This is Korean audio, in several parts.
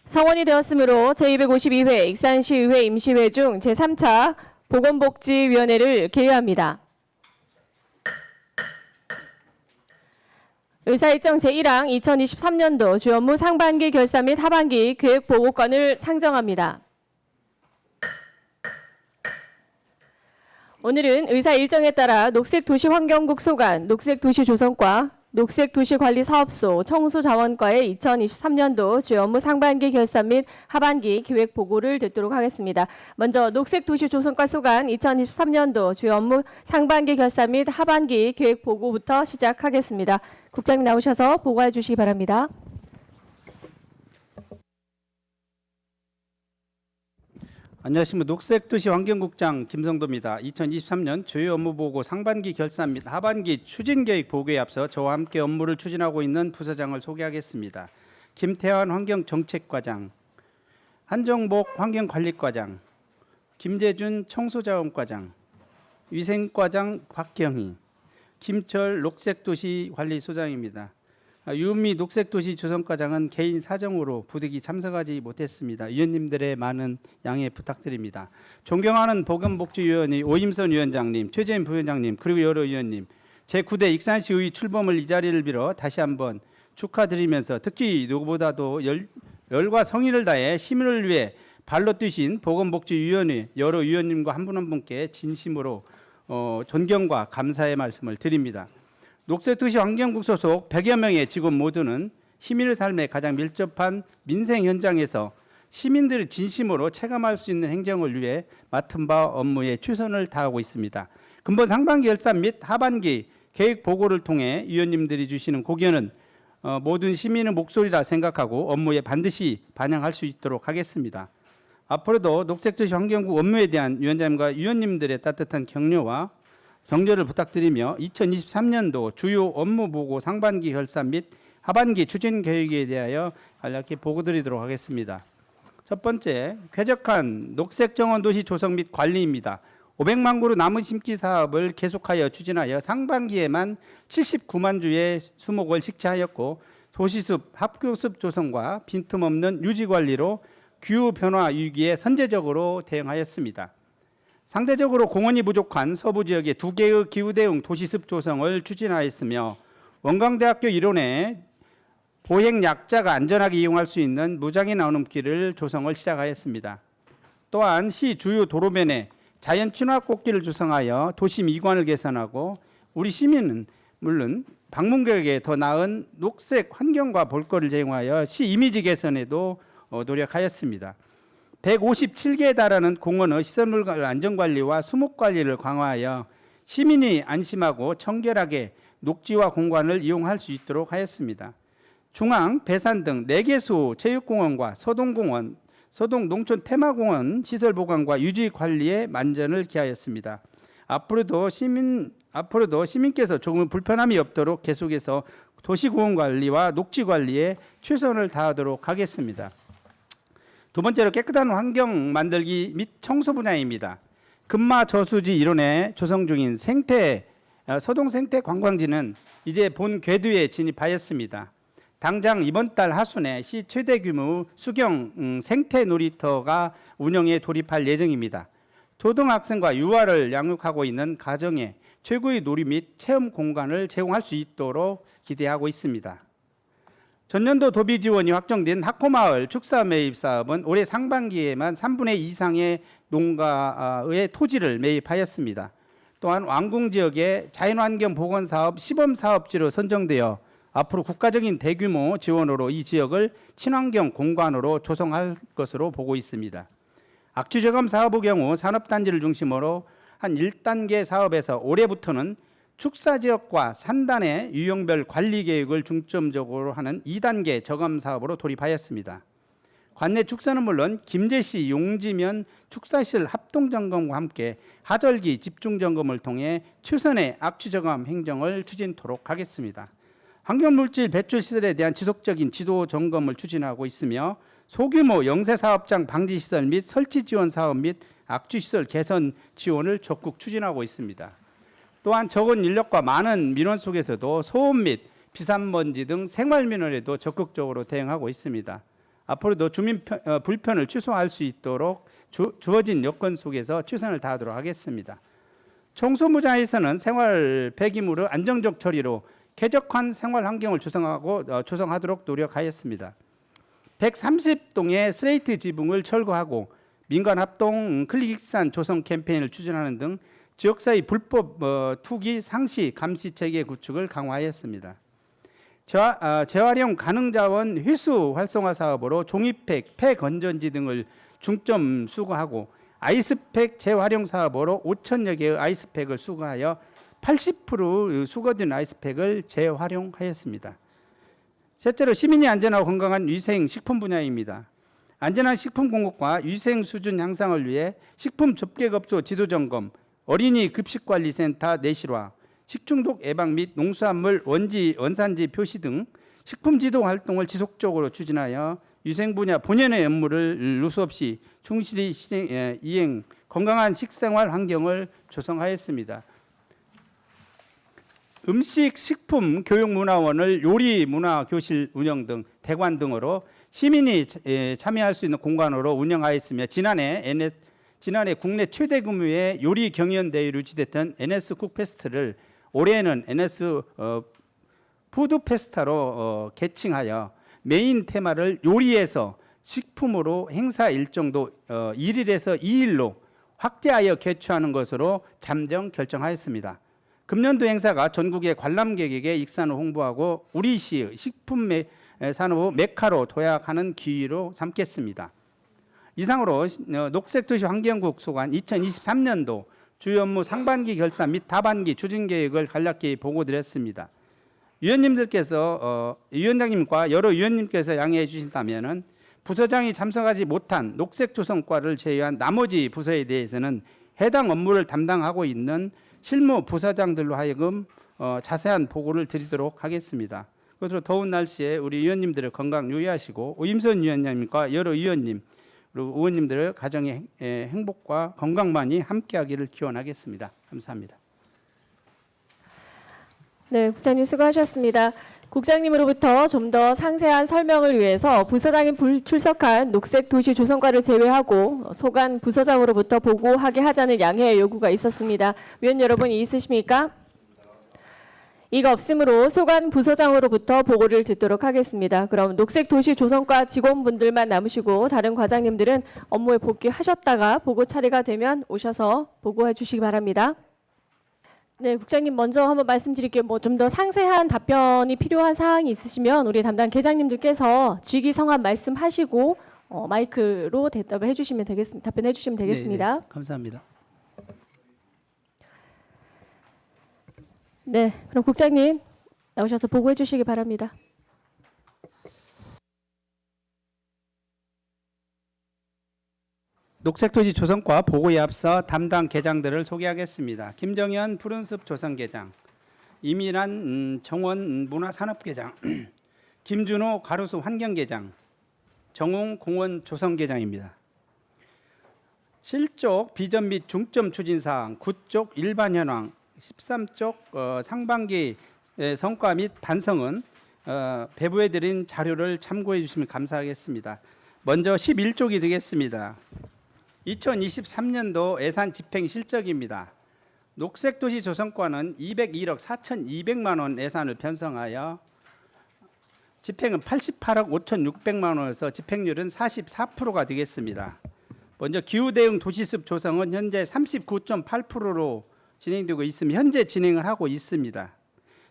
성원이 되었으므로 제252회 익산시의회 임시회 중 제3차 보건복지위원회를 개회합니다. 의사일정 제1항 2023년도 주 업무 상반기 결산 및 하반기 계획 보고권을 상정합니다. 오늘은 의사 일정에 따라 녹색도시환경국 소관, 녹색도시조성과, 녹색도시관리사업소, 청소자원과의 2023년도 주 업무 상반기 결산 및 하반기 계획 보고를 듣도록 하겠습니다. 먼저 녹색도시조성과 소관 2023년도 주 업무 상반기 결산 및 하반기 계획 보고부터 시작하겠습니다. 국장님 나오셔서 보고해 주시기 바랍니다. 안녕하십니까. 녹색도시환경국장 김성도입니다. 2023년 주요 업무보고 상반기 결산 및 하반기 추진계획 보고에 앞서 저와 함께 업무를 추진하고 있는 부서장을 소개하겠습니다. 김태환 환경정책과장, 한정복 환경관리과장, 김재준 청소자원과장, 위생과장 박경희, 김철 녹색도시관리소장입니다. 유은미 녹색도시조성과장은 개인 사정으로 부득이 참석하지 못했습니다. 위원님들의 많은 양해 부탁드립니다. 존경하는 보건복지위원회 오임선 위원장님, 최재인 부위원장님, 그리고 여러 위원님, 제9대 익산시의 출범을 이 자리를 빌어 다시 한번 축하드리면서 특히 누구보다도 열과 성의를 다해 시민을 위해 발로 뛰신 보건복지위원회 여러 위원님과 한 분 한 분께 진심으로 존경과 감사의 말씀을 드립니다. 녹색도시 환경국 소속 100여 명의 직원 모두는 시민의 삶에 가장 밀접한 민생 현장에서 시민들이 진심으로 체감할 수 있는 행정을 위해 맡은 바 업무에 최선을 다하고 있습니다. 근본 상반기 결산 및 하반기 계획 보고를 통해 위원님들이 주시는 고견은 모든 시민의 목소리라 생각하고 업무에 반드시 반영할 수 있도록 하겠습니다. 앞으로도 녹색도시 환경국 업무에 대한 위원장님과 위원님들의 따뜻한 격려를 부탁드리며 2023년도 주요 업무 보고 상반기 결산 및 하반기 추진 계획에 대하여 간략히 보고 드리도록 하겠습니다. 첫 번째, 쾌적한 녹색 정원 도시 조성 및 관리입니다. 500만 그루 나무 심기 사업을 계속하여 추진하여 상반기에만 79만 주의 수목을 식재하였고 도시숲, 합교숲 조성과 빈틈없는 유지 관리로 기후 변화 위기에 선제적으로 대응하였습니다. 상대적으로 공원이 부족한 서부 지역에 2개의 기후 대응 도시숲 조성을 추진하였으며 원광대학교 일원에 보행 약자가 안전하게 이용할 수 있는 무장애 나눔길을 조성을 시작하였습니다. 또한 시 주요 도로변에 자연 친화 꽃길을 조성하여 도시 미관을 개선하고 우리 시민은 물론 방문객에게 더 나은 녹색 환경과 볼거리를 제공하여 시 이미지 개선에도 노력하였습니다. 157개에 달하는 공원의 시설물 안전관리와 수목관리를 강화하여 시민이 안심하고 청결하게 녹지와 공간을 이용할 수 있도록 하였습니다. 중앙, 배산 등 4개소 체육공원과 서동공원, 서동농촌 테마공원 시설 보강과 유지 관리에 만전을 기하였습니다. 앞으로도 시민께서 조금 불편함이 없도록 계속해서 도시공원 관리와 녹지 관리에 최선을 다하도록 하겠습니다. 두 번째로 깨끗한 환경 만들기 및 청소 분야입니다. 금마 저수지 일원에 조성 중인 서동 생태 관광지는 이제 본 궤도에 진입하였습니다. 당장 이번 달 하순에 시 최대 규모 수경 생태 놀이터가 운영에 돌입할 예정입니다. 초등학생과 유아를 양육하고 있는 가정에 최고의 놀이 및 체험 공간을 제공할 수 있도록 기대하고 있습니다. 전년도 도비 지원이 확정된 학코마을 축사 매입 사업은 올해 상반기에만 3분의 2 이상의 농가의 토지를 매입하였습니다. 또한 왕궁 지역의 자연환경 보건 사업 시범 사업지로 선정되어 앞으로 국가적인 대규모 지원으로 이 지역을 친환경 공간으로 조성할 것으로 보고 있습니다. 악취저감 사업의 경우 산업단지를 중심으로 한 1단계 사업에서 올해부터는 축사 지역과 산단의 유형별 관리 계획을 중점적으로 하는 2단계 저감 사업으로 돌입하였습니다. 관내 축사는 물론 김제시 용지면 축사시설 합동 점검과 함께 하절기 집중 점검을 통해 최선의 악취 저감 행정을 추진토록 하겠습니다. 환경물질 배출 시설에 대한 지속적인 지도 점검을 추진하고 있으며 소규모 영세 사업장 방지 시설 및 설치 지원 사업 및 악취 시설 개선 지원을 적극 추진하고 있습니다. 또한 적은 인력과 많은 민원 속에서도 소음 및 비산먼지 등 생활민원에도 적극적으로 대응하고 있습니다. 앞으로도 주민 불편을 최소화할 수 있도록 주어진 여건 속에서 최선을 다하도록 하겠습니다. 청소부자에서는 생활 폐기물의 안정적 처리로 쾌적한 생활 환경을 조성하도록 노력하였습니다. 130동의 슬레이트 지붕을 철거하고 민간 합동 클릭산 조성 캠페인을 추진하는 등 지역사회 불법 투기 상시 감시 체계 구축을 강화하였습니다. 재활용 가능 자원 회수 활성화 사업으로 종이팩, 폐건전지 등을 중점 수거하고 아이스팩 재활용 사업으로 5,000여 개의 아이스팩을 수거하여 80% 수거된 아이스팩을 재활용하였습니다. 셋째로 시민이 안전하고 건강한 위생 식품 분야입니다. 안전한 식품 공급과 위생 수준 향상을 위해 식품 접객업소 지도 점검, 어린이 급식관리센터 내실화, 식중독 예방 및 농수산물 원산지 표시 등 식품 지도 활동을 지속적으로 추진하여 위생 분야 본연의 업무를 누수 없이 충실히 이행, 건강한 식생활 환경을 조성하였습니다. 음식, 식품, 교육문화원을 요리문화교실 운영 등 대관 등으로 시민이 참여할 수 있는 공간으로 운영하였으며 지난해 국내 최대 규모의 요리 경연대회로 유치됐던 NS 쿡페스트를 올해는 NS 푸드페스타로 개칭하여 메인 테마를 요리에서 식품으로 행사 일정도 1일에서 2일로 확대하여 개최하는 것으로 잠정 결정하였습니다. 금년도 행사가 전국의 관람객에게 익산을 홍보하고 우리 시의 식품 산업 메카로 도약하는 기회로 삼겠습니다. 이상으로 녹색도시 환경국 소관 2023년도 주요 업무 상반기 결산 및 하반기 추진 계획을 간략히 보고드렸습니다. 위원장님과 여러 위원님께서 양해해 주신다면은 부서장이 참석하지 못한 녹색조성과를 제외한 나머지 부서에 대해서는 해당 업무를 담당하고 있는 실무 부서장들로 하여금 자세한 보고를 드리도록 하겠습니다. 그것으로 더운 날씨에 우리 위원님들의 건강 유의하시고 오임선 위원장님과 여러 위원님 그리고 의원님들의 가정의 행복과 건강만이 함께하기를 기원하겠습니다. 감사합니다. 네, 국장님 수고하셨습니다. 국장님으로부터 좀 더 상세한 설명을 위해서 부서장이 불출석한 녹색도시조성과를 제외하고 소관 부서장으로부터 보고하게 하자는 양해의 요구가 있었습니다. 위원 여러분 있으십니까? 이가 없으므로 소관 부서장으로부터 보고를 듣도록 하겠습니다. 그럼 녹색도시조성과 직원분들만 남으시고 다른 과장님들은 업무에 복귀하셨다가 보고 차례가 되면 오셔서 보고해 주시기 바랍니다. 네, 국장님 먼저 한번 말씀드릴게요. 뭐 좀 더 상세한 답변이 필요한 사항이 있으시면 우리 담당 계장님들께서 직위성함 말씀하시고 마이크로 대답을 해주시면 되겠습니다. 답변해 주시면 되겠습니다. 네, 감사합니다. 네, 그럼 국장님 나오셔서 보고해 주시기 바랍니다. 녹색도시 조성과 보고에 앞서 담당 계장들을 소개하겠습니다. 김정현 푸른숲 조성계장, 이민환 정원 문화산업계장, 김준호 가로수 환경계장, 정웅 공원 조성계장입니다. 실적 비전 및 중점 추진사항 9쪽 일반 현황 13쪽 상반기 성과 및 반성은 배부해드린 자료를 참고해 주시면 감사하겠습니다. 먼저 11쪽이 되겠습니다. 2023년도 예산 집행 실적입니다. 녹색도시 조성과는 201억 4,200만 원 예산을 편성하여 집행은 88억 5,600만 원에서 집행률은 44%가 되겠습니다. 먼저 기후대응 도시습 조성은 현재 39.8%로 진행되고 있으며 현재 진행을 하고 있습니다.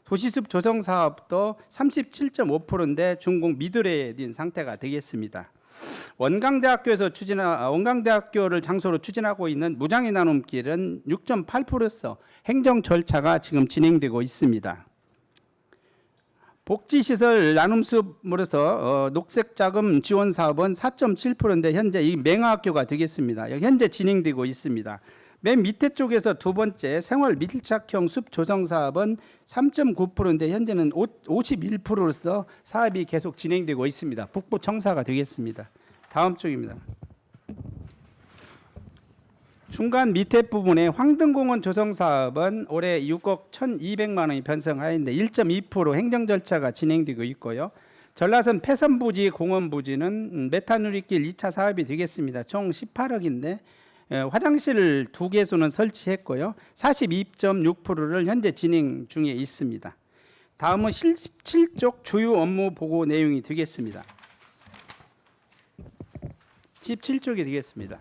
도시습 조성 사업도 37.5%인데 준공 미들에 든 상태가 되겠습니다. 원광대학교를 장소로 추진하고 있는 무장의 나눔길은 6.8%에서 행정 절차가 지금 진행되고 있습니다. 복지시설 나눔숲으로서 녹색자금 지원 사업은 4.7%인데 현재 이 맹화학교가 되겠습니다. 현재 진행되고 있습니다. 맨 밑에 쪽에서 두 번째 생활 밀착형 숲 조성 사업은 3.9%인데 현재는 51%로서 사업이 계속 진행되고 있습니다. 북부 청사가 되겠습니다. 다음 쪽입니다. 중간 밑에 부분에 황등공원 조성 사업은 올해 6억 1,200만 원이 편성하였는데 1.2% 행정 절차가 진행되고 있고요. 전라선 패선부지 공원부지는 메탄누리길 2차 사업이 되겠습니다. 총 18억인데 화장실 2개소는 설치했고요. 42.6%를 현재 진행 중에 있습니다. 다음은 17쪽 주요 업무 보고 내용이 되겠습니다. 17쪽이 되겠습니다.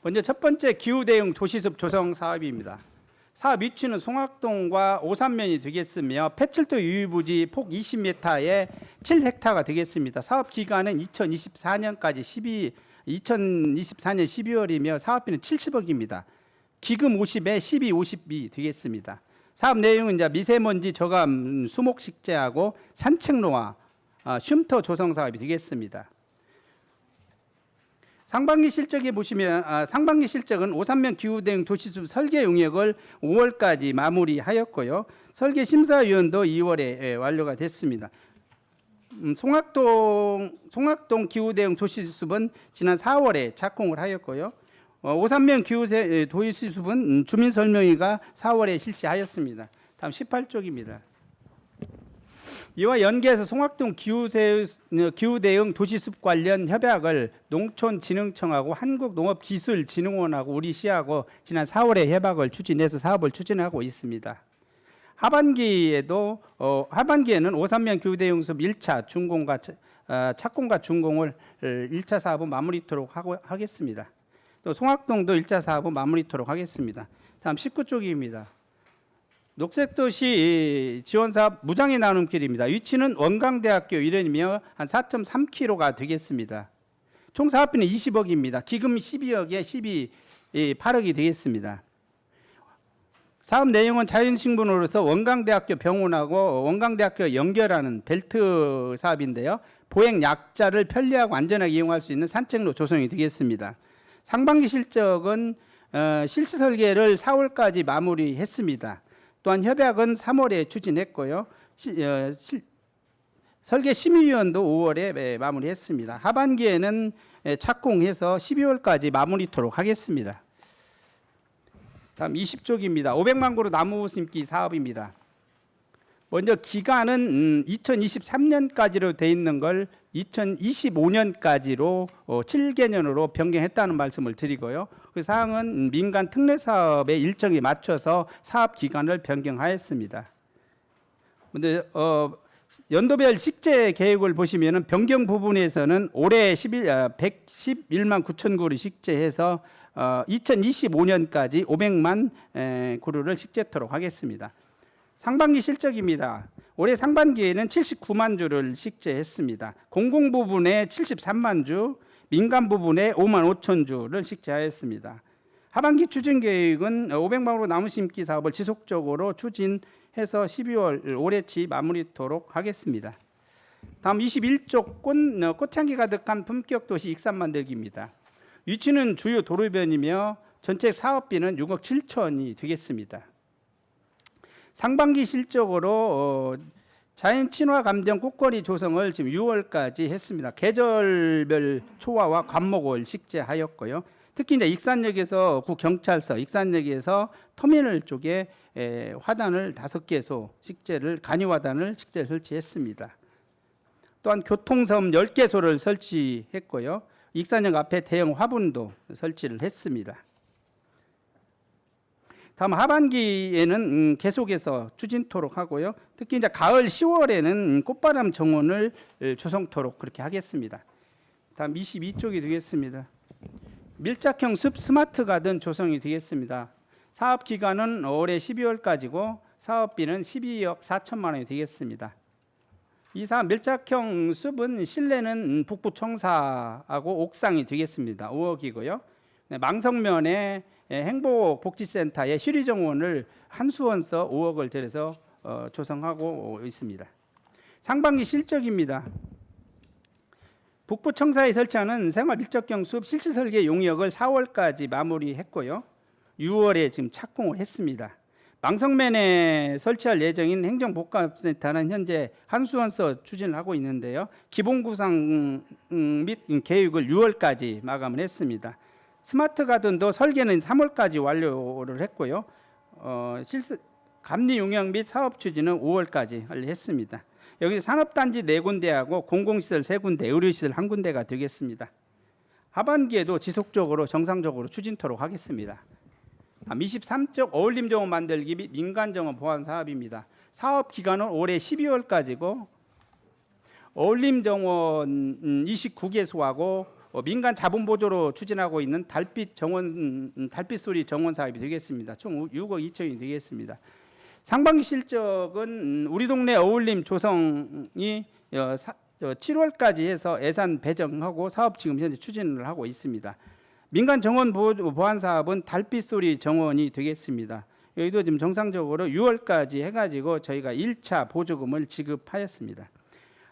먼저 첫 번째 기후 대응 도시숲 조성 사업입니다. 사업 위치는 송악동과 오산면이 되겠으며 폐철도 유유부지 폭 20m에 7헥타가 되겠습니다. 사업 기간은 2024년 12월이며 사업비는 70억입니다. 기금 50에 12, 50이 되겠습니다. 사업 내용은 이제 미세먼지 저감 수목 식재하고 산책로와 쉼터 조성 사업이 되겠습니다. 상반기 실적에 보시면 상반기 실적은 오산면 기후대응 도시숲 설계 용역을 5월까지 마무리하였고요. 설계 심사위원도 2월에 완료가 됐습니다. 송악동 기후대응 도시숲은 지난 4월에 착공을 하였고요. 오산면 도시숲은 주민설명회가 4월에 실시하였습니다. 다음 18쪽입니다. 이와 연계해서 송악동 기후대응 도시숲 관련 협약을 농촌진흥청하고 한국농업기술진흥원하고 우리 시하고 지난 4월에 협약을 추진해서 사업을 추진하고 있습니다. 하반기에는 오산면 기후대응숲 1차 준공과 착공과 준공을 1차 사업은 마무리토록 하겠습니다. 또 송악동도 1차 사업은 마무리토록 하겠습니다. 다음 19쪽입니다. 녹색도시 지원사업 무장의 나눔길입니다. 위치는 원광대학교 일원이며 한 4.3km가 되겠습니다. 총 사업비는 20억입니다. 기금 12억에 8억이 되겠습니다. 사업 내용은 자연식물로서 원광대학교 병원하고 원광대학교 연결하는 벨트 사업인데요. 보행 약자를 편리하고 안전하게 이용할 수 있는 산책로 조성이 되겠습니다. 상반기 실적은 실시 설계를 4월까지 마무리했습니다. 또한 협약은 3월에 추진했고요. 설계 심의위원도 5월에 마무리했습니다. 하반기에는 착공해서 12월까지 마무리토록 하겠습니다. 다음 20쪽입니다. 500만 그루 나무 심기 사업입니다. 먼저 기간은 2023년까지로 돼 있는 걸 2025년까지로 7개년으로 변경했다는 말씀을 드리고요. 그 사항은 민간 특례 사업의 일정에 맞춰서 사업 기간을 변경하였습니다. 근데 연도별 식재 계획을 보시면은 변경 부분에서는 올해 111만 9천 그루 식재해서 2025년까지 500만 그루를 식재토록 하겠습니다. 상반기 실적입니다. 올해 상반기에는 79만 주를 식재했습니다. 공공 부분에 73만 주, 민간 부분에 5만 5천 주를 식재하였습니다. 하반기 추진 계획은 500만으로 나무 심기 사업을 지속적으로 추진해서 12월 올해치 마무리토록 하겠습니다. 다음 21쪽 꽃향기 가득한 품격 도시 익산 만들기입니다. 위치는 주요 도로변이며 전체 사업비는 6억 7천이 되겠습니다. 상반기 실적으로 자연 친화 감정 꽃거리 조성을 지금 6월까지 했습니다. 계절별 초화와 관목을 식재하였고요. 특히 이제 익산역에서 구경찰서, 익산역에서 터미널 쪽에 화단을 5개소 식재를 간이화단을 식재 설치했습니다. 또한 교통섬 10개소를 설치했고요. 익산역 앞에 대형 화분도 설치를 했습니다. 다음 하반기에는 계속해서 추진토록 하고요. 특히 이제 가을 10월에는 꽃바람 정원을 조성토록 그렇게 하겠습니다. 다음 22쪽이 되겠습니다. 밀착형 숲 스마트 가든 조성이 되겠습니다. 사업 기간은 올해 12월까지고 사업비는 12억 4천만 원이 되겠습니다. 이 사업 밀착형 숲은 실내는 북부 청사하고 옥상이 되겠습니다. 5억이고요. 망성면에 행복복지센터의 휴리정원을 한수원서 5억을 들여서 조성하고 있습니다. 상반기 실적입니다. 북부 청사에 설치하는 생활밀착형 숲 실시설계 용역을 4월까지 마무리했고요. 6월에 지금 착공을 했습니다. 망성면에 설치할 예정인 행정복합센터는 현재 한수원서 추진을 하고 있는데요. 기본구상 및 계획을 6월까지 마감을 했습니다. 스마트 가든도 설계는 3월까지 완료를 했고요. 감리 용역 및 사업 추진은 5월까지 했습니다. 여기 산업단지 4군데하고 공공시설 3군데, 의료시설 1군데가 되겠습니다. 하반기에도 지속적으로 정상적으로 추진토록 하겠습니다. 23쪽 어울림정원 만들기 및 민간정원 보완 사업입니다. 사업 기간은 올해 12월까지고 어울림정원 29개소하고 민간 자본 보조로 추진하고 있는 달빛소리 정원 사업이 되겠습니다. 총 6억 2천이 되겠습니다. 상반기 실적은 우리 동네 어울림 조성이 7월까지 해서 예산 배정하고 사업 지금 현재 추진을 하고 있습니다. 민간 정원 보완 사업은 달빛소리 정원이 되겠습니다. 여기도 지금 정상적으로 6월까지 해가지고 저희가 1차 보조금을 지급하였습니다.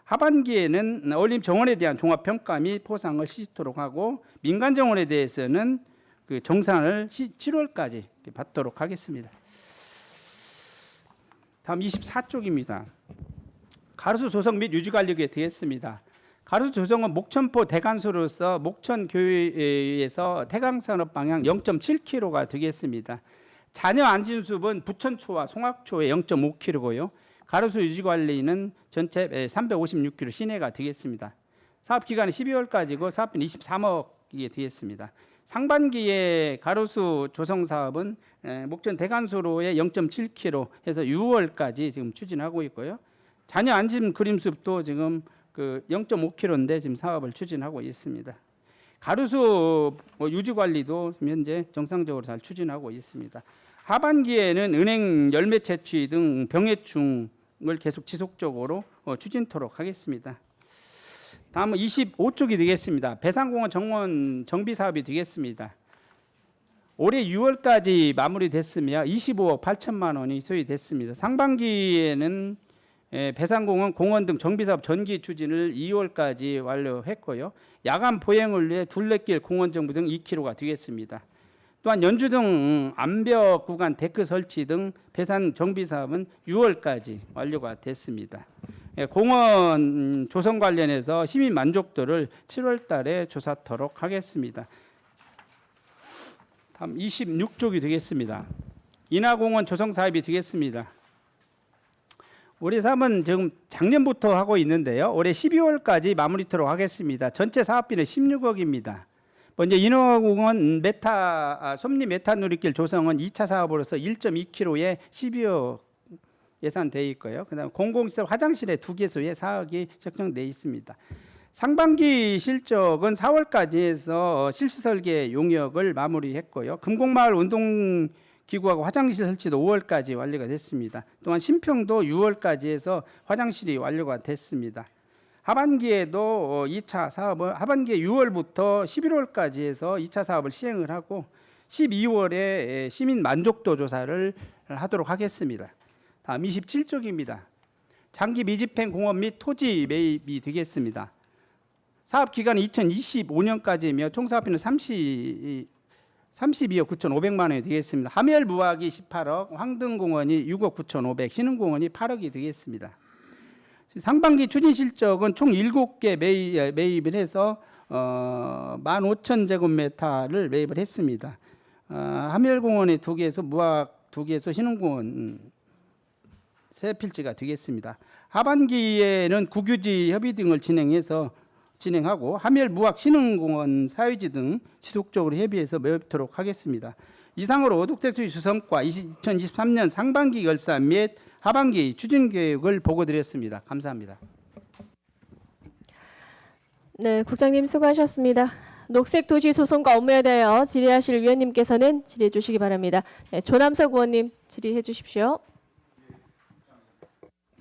하반기에는 어울림 정원에 대한 종합평가 및 포상을 시키도록 하고 민간 정원에 대해서는 그 정산을 7월까지 받도록 하겠습니다. 다음 24쪽입니다. 가로수 조성 및 유지 관리에 되겠습니다. 가로수 조성은 목천포 대간소로서 목천교회에서 태강산업 방향 0.7km가 되겠습니다. 잔여 안진수분 부천초와 송악초에 0.5km고요. 가로수 유지 관리는 전체 356km 시내가 되겠습니다. 사업 기간은 12월까지고 사업비는 23억이 되겠습니다. 상반기에 가로수 조성 사업은 목천 대간소로에 0.7km 해서 6월까지 지금 추진하고 있고요. 잔여 안심 그림숲도 지금 그 0.5km인데 지금 사업을 추진하고 있습니다. 가로수 유지 관리도 현재 정상적으로 잘 추진하고 있습니다. 하반기에는 은행 열매 채취 등 병해충을 계속 지속적으로 추진토록 하겠습니다. 다음은 25쪽이 되겠습니다. 배산공원 정원 정비 사업이 되겠습니다. 올해 6월까지 마무리됐으며 25억 8천만 원이 소요됐습니다. 상반기에는 배산공원 공원 등 정비사업 전기 추진을 2월까지 완료했고요. 야간 보행을 위해 둘레길 공원 정비 등 2km가 되겠습니다. 또한 연주 등 암벽 구간 데크 설치 등 배산 정비 사업은 6월까지 완료가 됐습니다. 공원 조성 관련해서 시민 만족도를 7월 달에 조사토록 하겠습니다. 다음 26쪽이 되겠습니다. 인하공원 조성 사업이 되겠습니다. 우리 사업은 지금 작년부터 하고 있는데요. 올해 12월까지 마무리토록 하겠습니다. 전체 사업비는 16억입니다. 먼저 인하공원 솜리 메타 누리길 조성은 2차 사업으로서 1.2km에 12억 예산되어 있고요. 그다음 공공시설 화장실에 2개소에 4억이 책정되어 있습니다. 상반기 실적은 4월까지 해서 실시 설계 용역을 마무리했고요. 금곡마을 운동기구하고 화장실 설치도 5월까지 완료가 됐습니다. 또한 신평도 6월까지 해서 화장실이 완료가 됐습니다. 하반기에도 2차 사업을 하반기에 6월부터 11월까지 해서 2차 사업을 시행을 하고 12월에 시민 만족도 조사를 하도록 하겠습니다. 다음 27쪽입니다. 장기 미집행 공원 및 토지 매입이 되겠습니다. 사업 기간은 2025년까지이며 총 사업비는 32억 9,500만 원이 되겠습니다. 하멸 무학이 18억, 황등공원이 6억 9,500, 신흥공원이 8억이 되겠습니다. 상반기 추진 실적은 총 7개 매입을 해서 15,000제곱미터를 매입을 했습니다. 하멸공원에 2개에서 무학 2개에서 신흥공원 3필지가 되겠습니다. 하반기에는 국유지 협의 등을 진행하고 하멸 무학 신흥공원 사유지 등 지속적으로 협의해서 매입토록 하겠습니다. 이상으로 녹색주의 주성과 2023년 상반기 결산 및 하반기 추진 계획을 보고드렸습니다. 감사합니다. 네, 국장님 수고하셨습니다. 녹색 도시 조성과 업무에 대하여 질의하실 위원님께서는 질의해 주시기 바랍니다. 네, 조남석 의원님 질의해 주십시오.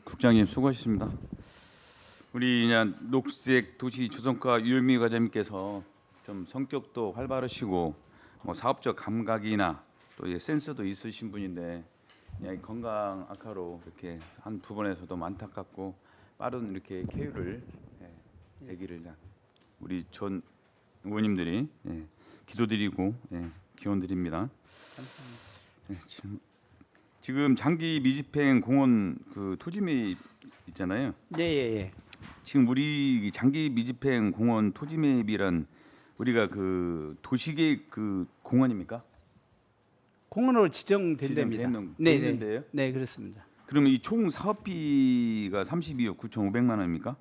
국장님 수고하셨습니다. 우리 그냥 녹색 도시 조성과 유일미 과장님께서 좀 성격도 활발하시고 뭐 사업적 감각이나 또 센스도 있으신 분인데 그냥 건강 악화로 이렇게 한 부분에서도 안타깝고 빠른 이렇게 쾌유를 되기를 우리 전 의원님들이 기도드리고 기원드립니다. 지금 장기 미집행 공원 그 토지 매입 있잖아요. 네. 지금 우리 장기 미집행 공원 토지 매입이란 우리가 그 도시계획 그 공원입니까? 공원으로 지정된 지정된 데입니다. 된 데예요? 네, 그렇습니다. 그러면 이 총 사업비가 32억 9,500만 원입니까?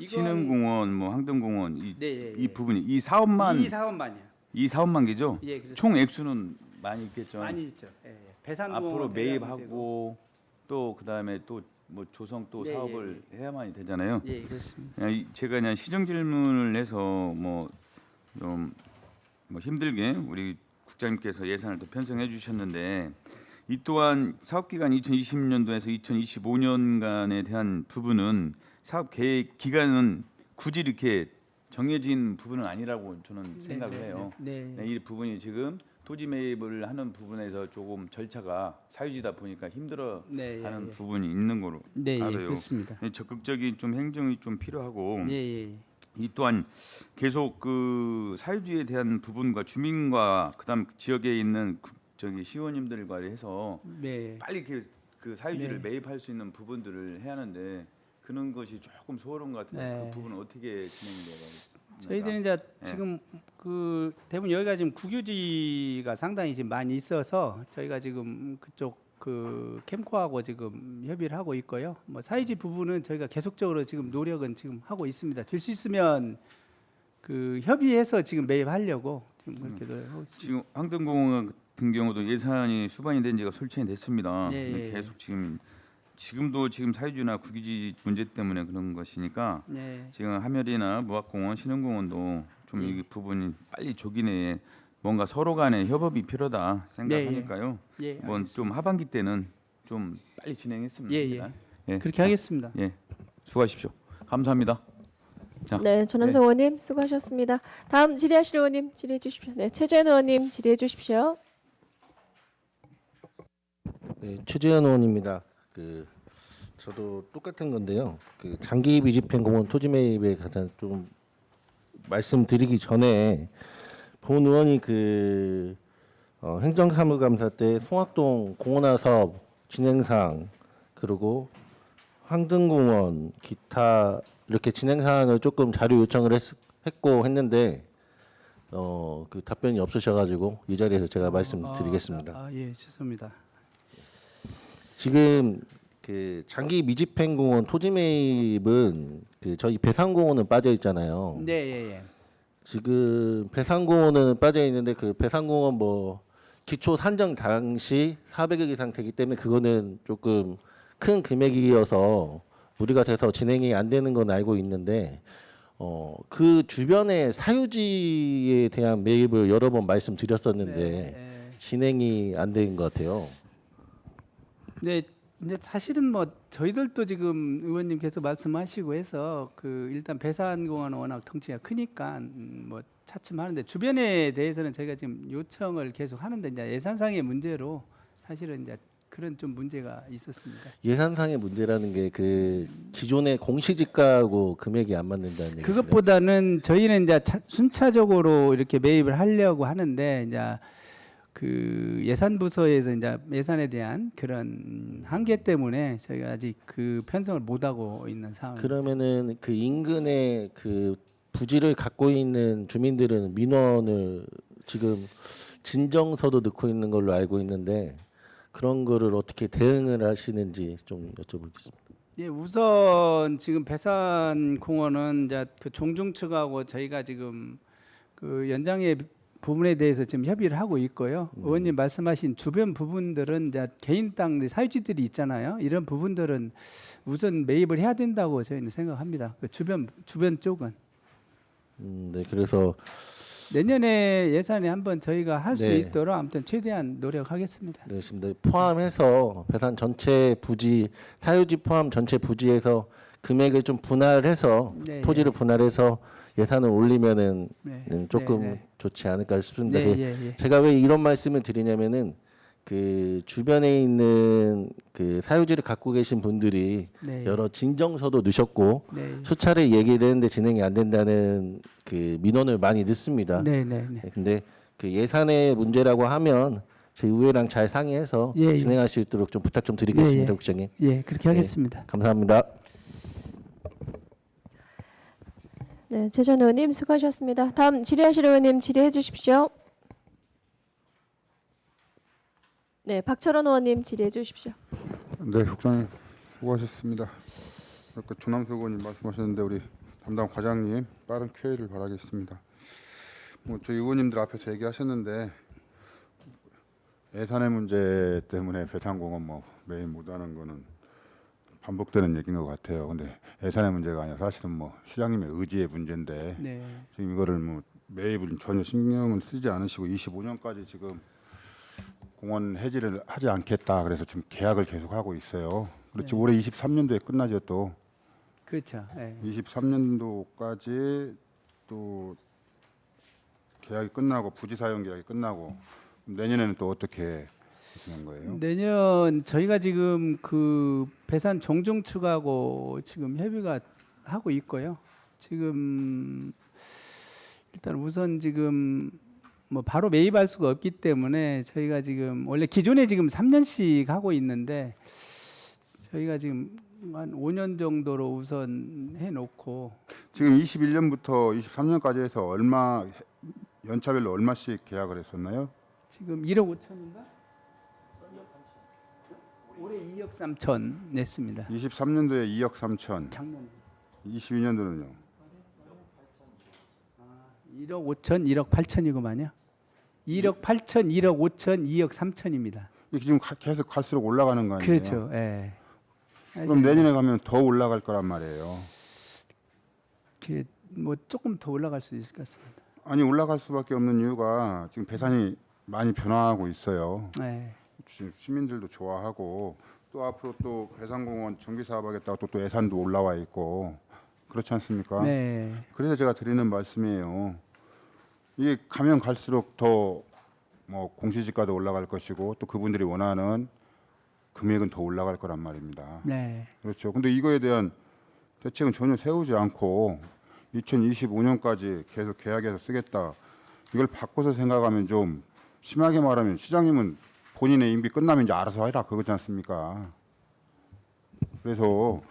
신흥공원, 뭐 항등공원 이 부분이 이 사업만 이 사업만이요. 이 사업만 개죠? 예, 그렇습니다. 총 액수는 많이 있겠죠. 많이 있죠. 예, 예. 배산공원 앞으로 대장되고. 매입하고 또 그다음에 또 뭐 조성 또 예, 사업을 해야만이 되잖아요. 예, 그렇습니다. 그냥 제가 그냥 시정 질문을 해서 뭐 좀 뭐 힘들게 우리 국장님께서 예산을 또 편성해 주셨는데 이 또한 사업 기간 2020년도에서 2025년간에 대한 부분은 사업 계획 기간은 굳이 이렇게 정해진 부분은 아니라고 저는 생각을 해요. 네. 이 부분이 지금 토지 매입을 하는 부분에서 조금 절차가 사유지다 보니까 힘들어하는 네, 예, 예. 부분이 있는 거로 네, 예, 알아요. 그렇습니다. 적극적인 좀 행정이 좀 필요하고 예, 예. 이 또한 계속 그 사유지에 대한 부분과 주민과 그다음 지역에 있는 저기 시의원님들과 해서 네. 빨리 그 사유지를 네. 매입할 수 있는 부분들을 해야 하는데 그런 것이 조금 소홀한 것 같은데 네. 그 부분은 어떻게 진행되고 저희들은 이제 지금 그 대부분 여기가 지금 국유지가 상당히 지금 많이 있어서 저희가 지금 그쪽 그 캠코하고 지금 협의를 하고 있고요. 뭐 사유지 부분은 저희가 계속적으로 지금 노력은 지금 하고 있습니다. 될 수 있으면 그 협의해서 지금 매입하려고 지금 그렇게 노력하고 있습니다. 지금 항등공원 같은 경우도 예산이 수반이 된 지가 설치는 됐습니다. 예, 근데 예, 계속 지금도 지금 사유지나 국유지 문제 때문에 그런 것이니까 네. 지금 하멸이나 무학공원, 신흥공원도 좀 이 부분이 빨리 조기 내에 뭔가 서로 간의 협업이 필요하다 생각하니까요. 예, 이번 좀 하반기 때는 좀 빨리 진행했으면 예, 합니다. 예. 그렇게 하겠습니다. 예, 수고하십시오. 감사합니다. 자, 네, 전남성 의원님 수고하셨습니다. 다음 질의하실 의원님 질의해 주십시오. 네, 최재현 의원님 질의해 주십시오. 네, 최재현 의원입니다. 저도 똑같은 건데요. 장기 미집행 공원 토지 매입에 가장 좀 말씀드리기 전에 본 의원이 행정사무감사 때 송악동 공원화 사업 진행사항 그리고 황등공원 기타 이렇게 진행사항을 조금 자료 요청을 했고 했는데 그 답변이 없으셔가지고 이 자리에서 제가 말씀드리겠습니다. 예, 죄송합니다. 지금 장기 미집행공원 토지 매입은 저희 배산공원은 빠져 있잖아요. 네, 예. 지금 배산공원은 빠져 있는데 그 배산공원 뭐 기초 산정 당시 400억 이상 되기 때문에 그거는 조금 큰 금액이어서 무리가 돼서 진행이 안 되는 건 알고 있는데 그 주변의 사유지에 대한 매입을 여러 번 말씀드렸었는데 진행이 안 된 것 같아요. 네, 근데 사실은 뭐 저희들도 지금 의원님께서 말씀하시고 해서 일단 배산공원은 워낙 덩치가 크니까 뭐 차츰하는데 주변에 대해서는 저희가 지금 요청을 계속 하는데 이제 예산상의 문제로 사실은 이제 그런 좀 문제가 있었습니다. 예산상의 문제라는 게 기존의 공시지가하고 금액이 안 맞는다는 얘기죠. 그것보다는 저희는 이제 순차적으로 이렇게 매입을 하려고 하는데 이제 예산부서에서 이제 예산에 대한 그런 한계 때문에 저희가 아직 편성을 못 하고 있는 상황입니다. 그러면은 인근에 부지를 갖고 있는 주민들은 민원을 지금 진정서도 넣고 있는 걸로 알고 있는데 그런 거를 어떻게 대응을 하시는지 좀 여쭤보겠습니다. 예, 우선 지금 배산공원은 이제 종중 측하고 저희가 지금 연장의 부분에 대해서 지금 협의를 하고 있고요. 의원님 말씀하신 주변 부분들은 이제 개인 땅 사유지들이 있잖아요. 이런 부분들은 우선 매입을 해야 된다고 저희는 생각합니다. 주변 쪽은 네, 그래서 내년에 예산에 한번 저희가 할 수 네. 있도록 아무튼 최대한 노력하겠습니다. 네, 있습니다. 포함해서 배산 전체 부지 사유지 포함 전체 부지에서 금액을 좀 분할해서 네, 토지를 분할해서 예산을 올리면은 네. 조금 네, 네. 좋지 않을까 싶습니다. 네, 예. 제가 왜 이런 말씀을 드리냐면은 주변에 있는 사유지를 갖고 계신 분들이 네. 여러 진정서도 넣으셨고 네. 수차례 얘기를 했는데 진행이 안 된다는 민원을 많이 듣습니다. 네. 근데 예산의 문제라고 하면 저희 의회랑 잘 상의해서 예. 진행할 수 있도록 좀 부탁 좀 드리겠습니다, 예. 국장님. 예, 그렇게 하겠습니다. 감사합니다. 네, 최재현 의원님 수고하셨습니다. 다음 질의하실 의원님 질의해 주십시오. 네, 박철원 의원님 질의해 주십시오. 네, 국장님 수고하셨습니다. 아까 조남석 의원님 말씀하셨는데 우리 담당 과장님 빠른 쾌의를 바라겠습니다. 뭐 저희 의원님들 앞에서 얘기하셨는데 예산의 문제 때문에 배상공원 뭐 매입 못하는 거는 반복되는 얘기인 것 같아요. 근데 예산의 문제가 아니라 사실은 뭐 시장님의 의지의 문제인데 네. 지금 이거를 뭐 매입을 전혀 신경을 쓰지 않으시고 25년까지 지금 공원 해지를 하지 않겠다. 그래서 지금 계약을 계속 하고 있어요. 그렇죠. 네. 올해 23년도에 끝나죠 또. 그렇죠. 예. 23년도까지 또 계약이 끝나고 부지 사용 계약이 끝나고 내년에는 또 어떻게 하시는 거예요? 내년 저희가 지금 그 배산 종중축하고 지금 협의가 하고 있고요. 지금 일단 우선 지금 뭐 바로 매입할 수가 없기 때문에 저희가 지금 원래 기존에 지금 3년씩 하고 있는데 저희가 지금 한 5년 정도로 우선 해놓고 지금 21년부터 23년까지 해서 얼마 연차별로 얼마씩 계약을 했었나요? 지금 1억 5천인가? 올해 2억 3천 냈습니다. 23년도에 2억 3천, 작년에 22년도는요? 1억 5천, 1억 8천이구만요. 1억 8천, 1억 5천, 2억 3천입니다. 이게 지금 계속 갈수록 올라가는 거 아니에요? 그렇죠. 예. 그럼 내년에 가면 더 올라갈 거란 말이에요. 뭐 조금 더 올라갈 수 있을 것 같습니다. 아니 올라갈 수밖에 없는 이유가 지금 배산이 많이 변화하고 있어요. 네. 지금 시민들도 좋아하고 또 앞으로 또 배산공원 정비 사업하겠다고 또 예산도 올라와 있고 그렇지 않습니까? 네. 그래서 제가 드리는 말씀이에요. 이게 가면 갈수록 더 뭐 공시지가도 올라갈 것이고 또 그분들이 원하는 금액은 더 올라갈 거란 말입니다. 네. 그렇죠. 근데 이거에 대한 대책은 전혀 세우지 않고 2025년까지 계속 계약해서 쓰겠다. 이걸 바꿔서 생각하면 좀 심하게 말하면 시장님은 본인의 임기 끝나면 이제 알아서 해라 그거지 않습니까? 그래서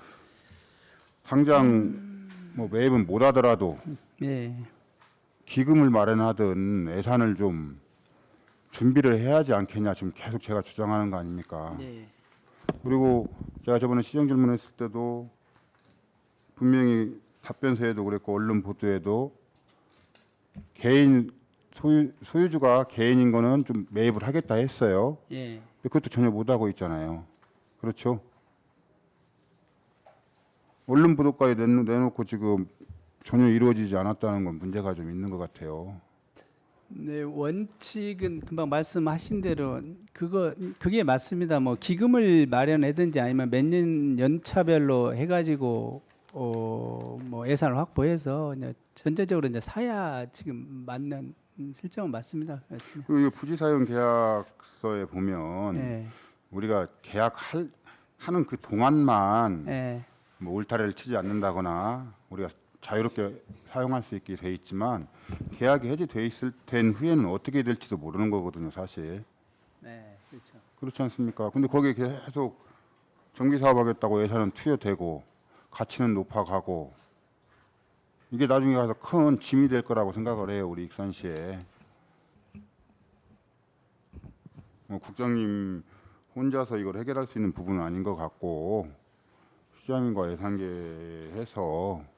당장 뭐 매입은 못 하더라도 예. 기금을 마련하든 예산을 좀 준비를 해야지 않겠냐 지금 계속 제가 주장하는 거 아닙니까? 네. 그리고 제가 저번에 시정 질문했을 때도 분명히 답변서에도 그랬고 언론 보도에도 개인 소유주가 개인인 거는 좀 매입을 하겠다 했어요. 예. 근데 그것도 전혀 못 하고 있잖아요. 그렇죠? 언론 보도까지 내놓고 지금 전혀 이루어지지 않았다는 건 문제가 좀 있는 것 같아요. 네, 원칙은 금방 말씀하신 대로 그게 맞습니다. 뭐 기금을 마련하든지 아니면 몇 년 연차별로 해가지고 뭐 예산을 확보해서 이제 전체적으로 이제 사야 지금 맞는 실정은 맞습니다. 그렇습니다. 그리고 이 부지 사용 계약서에 보면 예. 우리가 계약하는 그 동안만 예. 뭐 울타리를 치지 않는다거나 우리가 자유롭게 사용할 수 있게 돼 있지만 계약이 된 후에는 어떻게 될지도 모르는 거거든요, 사실. 네, 그렇죠. 그렇지 않습니까? 근데 거기에 계속 정비 사업하겠다고 예산은 투여되고 가치는 높아가고 이게 나중에 가서 큰 짐이 될 거라고 생각을 해요, 우리 익산시에. 뭐 국장님 혼자서 이걸 해결할 수 있는 부분은 아닌 것 같고 시장님과 예산계해서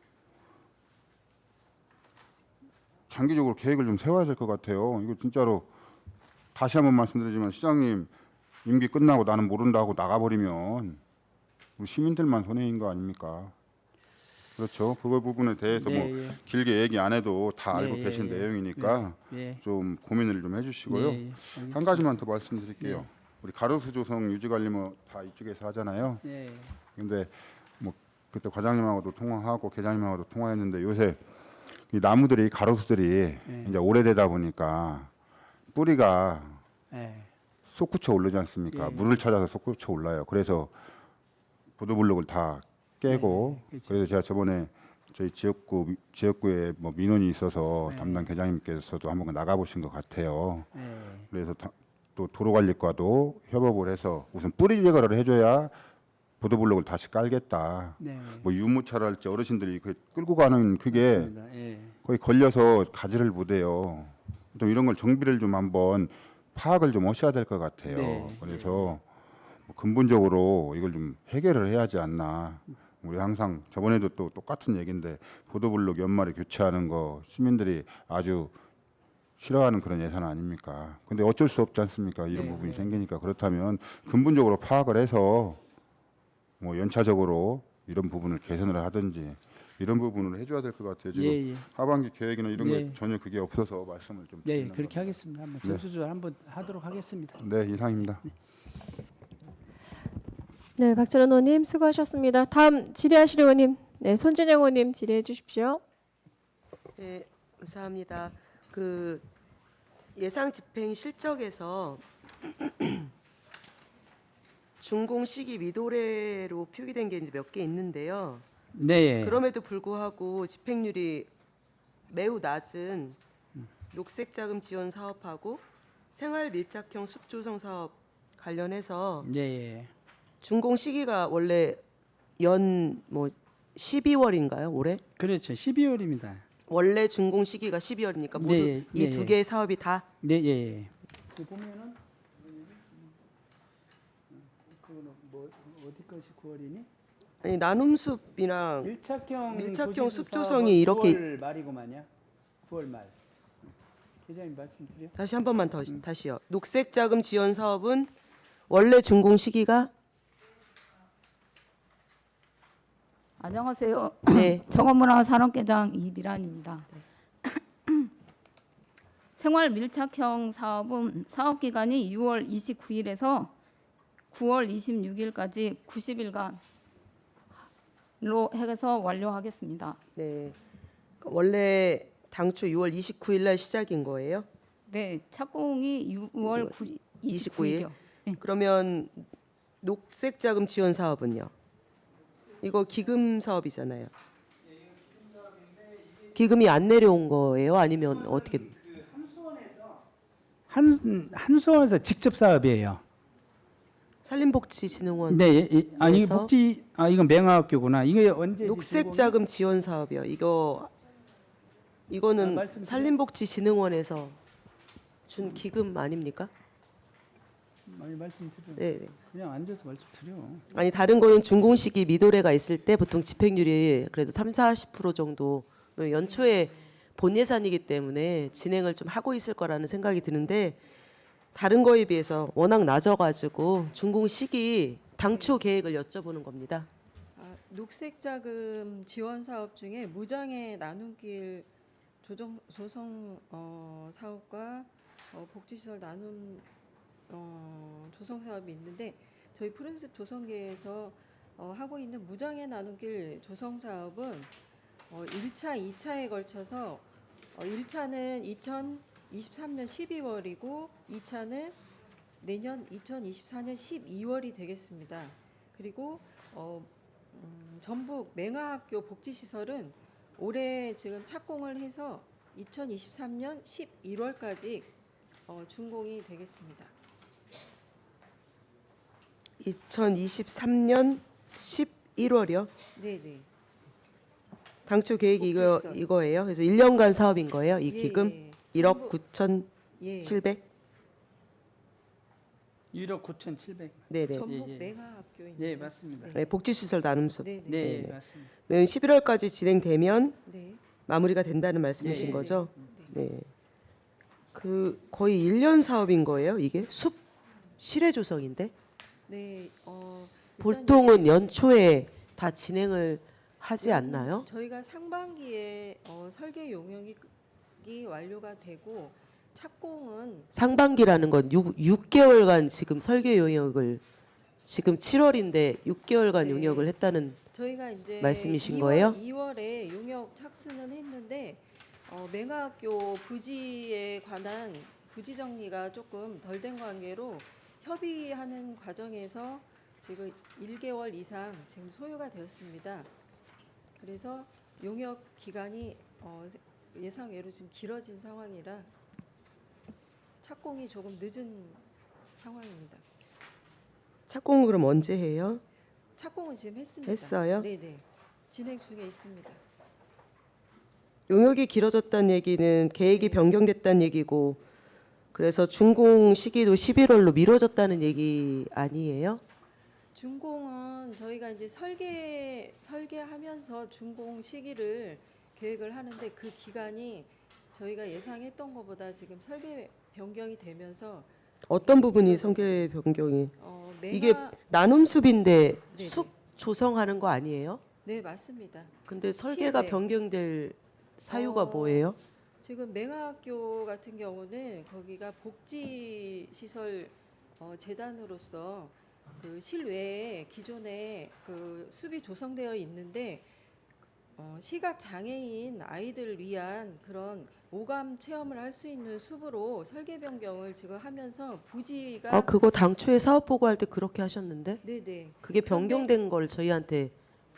장기적으로 계획을 좀 세워야 될 것 같아요. 이거 진짜로 다시 한번 말씀드리지만 시장님 임기 끝나고 나는 모른다고 나가버리면 우리 시민들만 손해인 거 아닙니까? 그렇죠. 그 부분에 대해서 예, 뭐 예. 길게 얘기 안 해도 다 알고 예, 계신 예. 내용이니까 예. 좀 고민을 좀 해주시고요. 예, 예. 한 가지만 더 말씀드릴게요. 예. 우리 가로수 조성 유지 관리 뭐 다 이쪽에서 하잖아요. 예. 근데 뭐 그때 과장님하고도 통화하고 계장님하고도 통화했는데 요새 이 나무들이 가로수들이 이제 오래되다 보니까 뿌리가 예. 솟구쳐 오르지 않습니까? 예. 물을 찾아서 솟구쳐 올라요. 그래서 보도블록을 다 깨고 네, 그렇죠. 그래서 제가 저번에 저희 지역구에 뭐 민원이 있어서 네. 담당 계장님께서도 한번 나가보신 것 같아요. 예. 그래서 또 도로관리과도 협업을 해서 우선 뿌리 제거를 해줘야 보도블록을 다시 깔겠다. 네. 뭐 유모차랄지 어르신들이 그 끌고 가는 그게 맞습니다. 예. 거의 걸려서 가지를 못해요. 또 이런 걸 정비를 좀 한번 파악을 좀 하셔야 될 것 같아요. 네. 그래서 근본적으로 이걸 좀 해결을 해야 하지 않나. 우리 항상 저번에도 또 똑같은 얘기인데 보도블록 연말에 교체하는 거 시민들이 아주 싫어하는 그런 예산 아닙니까? 근데 어쩔 수 없지 않습니까? 이런 부분이 생기니까. 그렇다면 근본적으로 파악을 해서 뭐 연차적으로 이런 부분을 개선을 하든지 이런 부분을 해줘야 될 것 같아요. 지금 예, 예. 하반기 계획이나 이런 예. 거 전혀 그게 없어서 말씀을 좀 네, 드리는 그렇게 겁니다. 하겠습니다. 한번 네. 점수 조절 한번 하도록 하겠습니다. 네, 이상입니다. 네, 박철원 의원님 수고하셨습니다. 다음 질의하실 의원님, 네, 손진영 의원님 질의해 주십시오. 네, 감사합니다. 그 예상 집행 실적에서 준공 시기 미도래로 표기된 게 이제 몇 개 있는데요. 네. 그럼에도 불구하고 집행률이 매우 낮은 녹색 자금 지원 사업하고 생활 밀착형 숲 조성 사업 관련해서 네. 준공 시기가 원래 연 뭐 12월인가요, 올해? 그렇죠. 12월입니다. 원래 준공 시기가 12월이니까 모두 네, 이 네. 두 개의 사업이 다 네, 예. 그 보면은 그뭐 어디 것이 9월이니? 아니 나눔숲이랑 밀착형 숲 사업은 조성이 이렇게 9월 말이고만요. 9월 말. 회장님 말씀드려. 다시 한 번만 더 다시요. 녹색 자금 지원 사업은 원래 준공 시기가 안녕하세요. 네. 정원문화산업개장 이미란입니다. 생활 밀착형 사업은 사업 기간이 6월 29일에서 9월 26일까지 90일간로 해서 완료하겠습니다. 네. 원래 당초 6월 29일 날 시작인 거예요? 네, 착공이 6월 29일이요. 그러면 녹색 자금 지원 사업은요? 이거 기금 사업이잖아요. 기금이 안 내려온 거예요? 아니면 어떻게? 한수원에서 직접 사업이에요. 산림복지진흥원 네, 아니 그래서? 복지 이건 맹아학교구나. 이게 언제 녹색 자금 지원 사업이요. 이거는 말씀 산림복지진흥원에서 준 기금 아닙니까? 많이 말씀드려. 네. 그냥 앉아서 말씀드려. 아니 다른 거는 준공 시기 미도래가 있을 때 보통 집행률이 그래도 30-40% 정도 연초에 본 예산이기 때문에 진행을 좀 하고 있을 거라는 생각이 드는데 다른 거에 비해서 워낙 낮아가지고 준공 시기 당초 계획을 여쭤보는 겁니다. 녹색 자금 지원 사업 중에 무장애 나눔길 조성 사업과 복지시설 나눔 조성 사업이 있는데 저희 푸른숲 조성계에서 하고 있는 무장애 나눔길 조성 사업은 1차, 2차에 걸쳐서 1차는 2023년 12월이고 2차는 내년 2024년 12월이 되겠습니다. 그리고 전북 맹아학교 복지시설은 올해 지금 착공을 해서 2023년 11월까지 준공이 되겠습니다. 2023년 11월이요? 네네. 당초 계획이 복지시설. 이거예요. 그래서 1년간 사업인 거예요. 이 예, 기금 예. 1억 9,700. 예. 1억 9,700. 네네. 전북 예. 맹아학교입니다. 예, 맞습니다. 네, 복지시설 나눔숲. 네네. 네, 네. 맞습니다. 11월까지 진행되면 네. 마무리가 된다는 말씀이신 네. 거죠? 네. 그 거의 1년 사업인 거예요. 이게 숲 실외 조성인데 네. 보통은 연초에 다 진행을 하지 않나요? 저희가 상반기에 설계 용역이 완료가 되고 착공은 상반기라는 건 6개월간 지금 설계 용역을 지금 7월인데 6개월간 네. 용역을 했다는 저희가 이제 말씀이신 거예요? 2월에 용역 착수는 했는데 맹아학교 부지에 관한 부지 정리가 조금 덜 된 관계로 협의하는 과정에서 지금 1개월 이상 지금 소요가 되었습니다. 그래서 용역 기간이 예상외로 지금 길어진 상황이라 착공이 조금 늦은 상황입니다. 착공을 그럼 언제 해요? 착공은 지금 했습니다. 했어요? 네네. 진행 중에 있습니다. 용역이 길어졌다는 얘기는 계획이 변경됐다는 얘기고 그래서 준공 시기도 11월로 미뤄졌다는 얘기 아니에요? 준공은 저희가 이제 설계하면서 준공 시기를 계획을 하는데 그 기간이 저희가 예상했던 것보다 지금 설계 변경이 되면서 어떤 부분이 성계 변경이? 이게 매가 나눔숲인데 네네. 숲 조성하는 거 아니에요? 네 맞습니다. 근데 설계가 시외. 변경될 사유가 뭐예요? 지금 맹아학교 같은 경우는 거기가 복지 시설 재단으로서 그 실외에 기존에 그 숲이 조성되어 있는데 시각 장애인 아이들을 위한 그런 오감 체험을 할 수 있는 숲으로 설계 변경을 지금 하면서 부지가 그거 당초에 사업 보고할 때 그렇게 하셨는데 네네 그게 변경된 걸 저희한테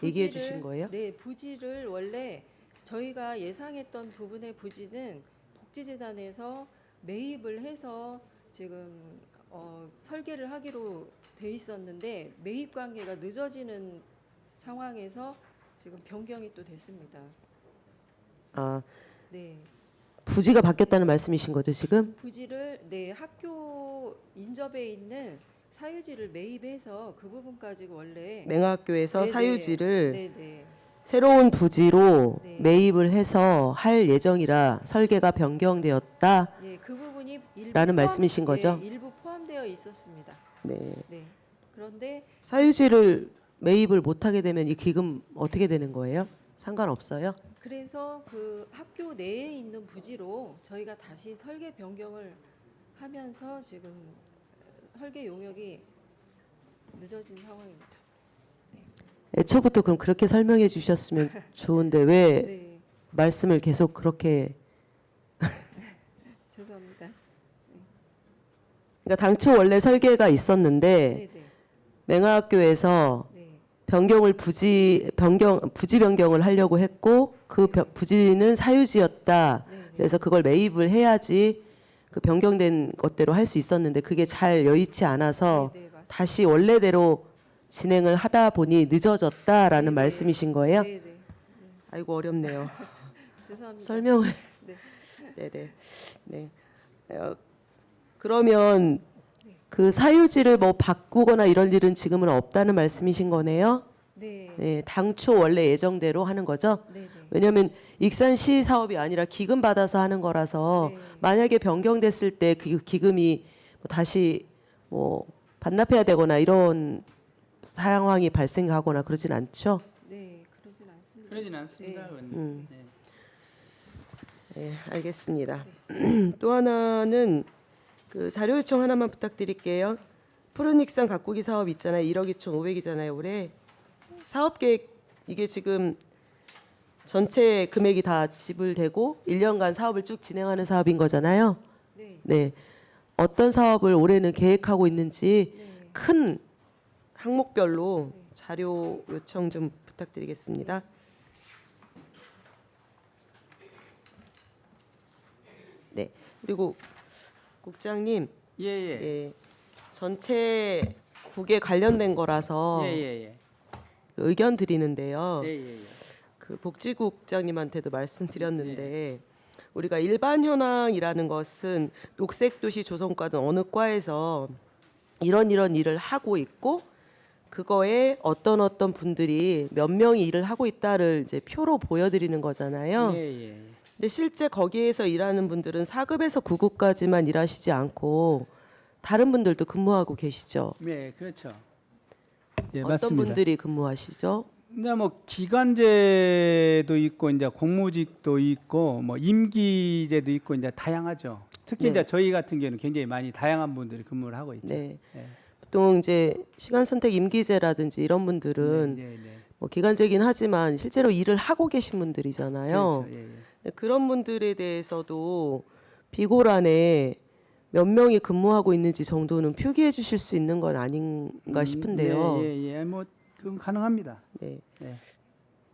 얘기해 주신 거예요? 네, 부지를 원래 저희가 예상했던 부분의 부지는 복지재단에서 매입을 해서 지금 설계를 하기로 돼 있었는데 매입 관계가 늦어지는 상황에서 지금 변경이 또 됐습니다. 아, 네, 부지가 바뀌었다는 말씀이신 거죠, 지금? 부지를 네 학교 인접에 있는 사유지를 매입해서 그 부분까지 원래 맹아학교에서 네네. 사유지를 네네. 새로운 부지로 네. 매입을 해서 할 예정이라 설계가 변경되었다. 예, 그 부분이 일부 라는 말씀이신 거죠? 예, 일부 포함되어 있었습니다. 네. 네. 그런데 사유지를 매입을 못 하게 되면 이 기금 어떻게 되는 거예요? 상관없어요? 그래서 그 학교 내에 있는 부지로 저희가 다시 설계 변경을 하면서 지금 설계 용역이 늦어진 상황입니다. 애초부터 그럼 그렇게 설명해 주셨으면 좋은데 왜 네, 말씀을 계속 그렇게 죄송합니다. 그러니까 당초 원래 설계가 있었는데 네, 네, 맹아학교에서 네, 부지 변경을 하려고 했고 그 부지는 사유지였다. 네, 네. 그래서 그걸 매입을 해야지 그 변경된 것대로 할 수 있었는데 그게 잘 여의치 않아서 네, 네, 맞습니다. 다시 원래대로 진행을 하다 보니 늦어졌다라는 네, 네. 말씀이신 거예요? 네, 네. 아이고 어렵네요. 죄송합니다. 설명을 네. 네네 네. 그러면 그 사유지를 뭐 바꾸거나 이럴 일은 지금은 없다는 말씀이신 거네요? 네, 네, 당초 원래 예정대로 하는 거죠? 네, 네. 왜냐하면 익산시 사업이 아니라 기금 받아서 하는 거라서 네. 만약에 변경됐을 때 그 기금이 뭐 다시 뭐 반납해야 되거나 이런 상황이 발생하거나 그러진 않죠? 네, 그러진 않습니다. 그러진 않습니다. 네. 의원님. 네. 네, 알겠습니다. 또 하나는 그 자료 요청 하나만 부탁드릴게요. 푸른 익산 가꾸기 사업 있잖아요. 1억 2,500이잖아요. 올해 사업 계획 이게 지금 전체 금액이 다 지불되고 1년간 사업을 쭉 진행하는 사업인 거잖아요. 네, 네, 어떤 사업을 올해는 계획하고 있는지 네. 큰 항목별로 자료 요청 좀 부탁드리겠습니다. 네, 그리고 국장님, 예, 예. 예, 전체 국에 관련된 거라서 예, 예, 예. 의견 드리는데요. 예, 예, 예. 그 복지국장님한테도 말씀드렸는데 우리가 일반 현황이라는 것은 녹색도시 조성과든 어느 과에서 이런 일을 하고 있고 그거에 어떤 분들이 몇 명이 일을 하고 있다를 이제 표로 보여드리는 거잖아요. 예, 예. 근데 실제 거기에서 일하는 분들은 4급에서 9급까지만 일하시지 않고 다른 분들도 근무하고 계시죠. 네, 그렇죠. 예, 어떤 맞습니다. 분들이 근무하시죠? 이제 뭐 기간제도 있고 이제 공무직도 있고 뭐 임기제도 있고 이제 다양하죠. 특히 네. 이제 저희 같은 경우는 굉장히 많이 다양한 분들이 근무를 하고 있죠. 네. 예. 보통 이제 시간 선택 임기제라든지 이런 분들은 네, 네, 네. 뭐 기간제긴 하지만 실제로 일을 하고 계신 분들이잖아요. 그렇죠. 예, 예. 네, 그런 분들에 대해서도 비고란에 몇 명이 근무하고 있는지 정도는 표기해 주실 수 있는 건 아닌가 싶은데요. 예, 예, 예. 뭐 그건 가능합니다. 네. 네.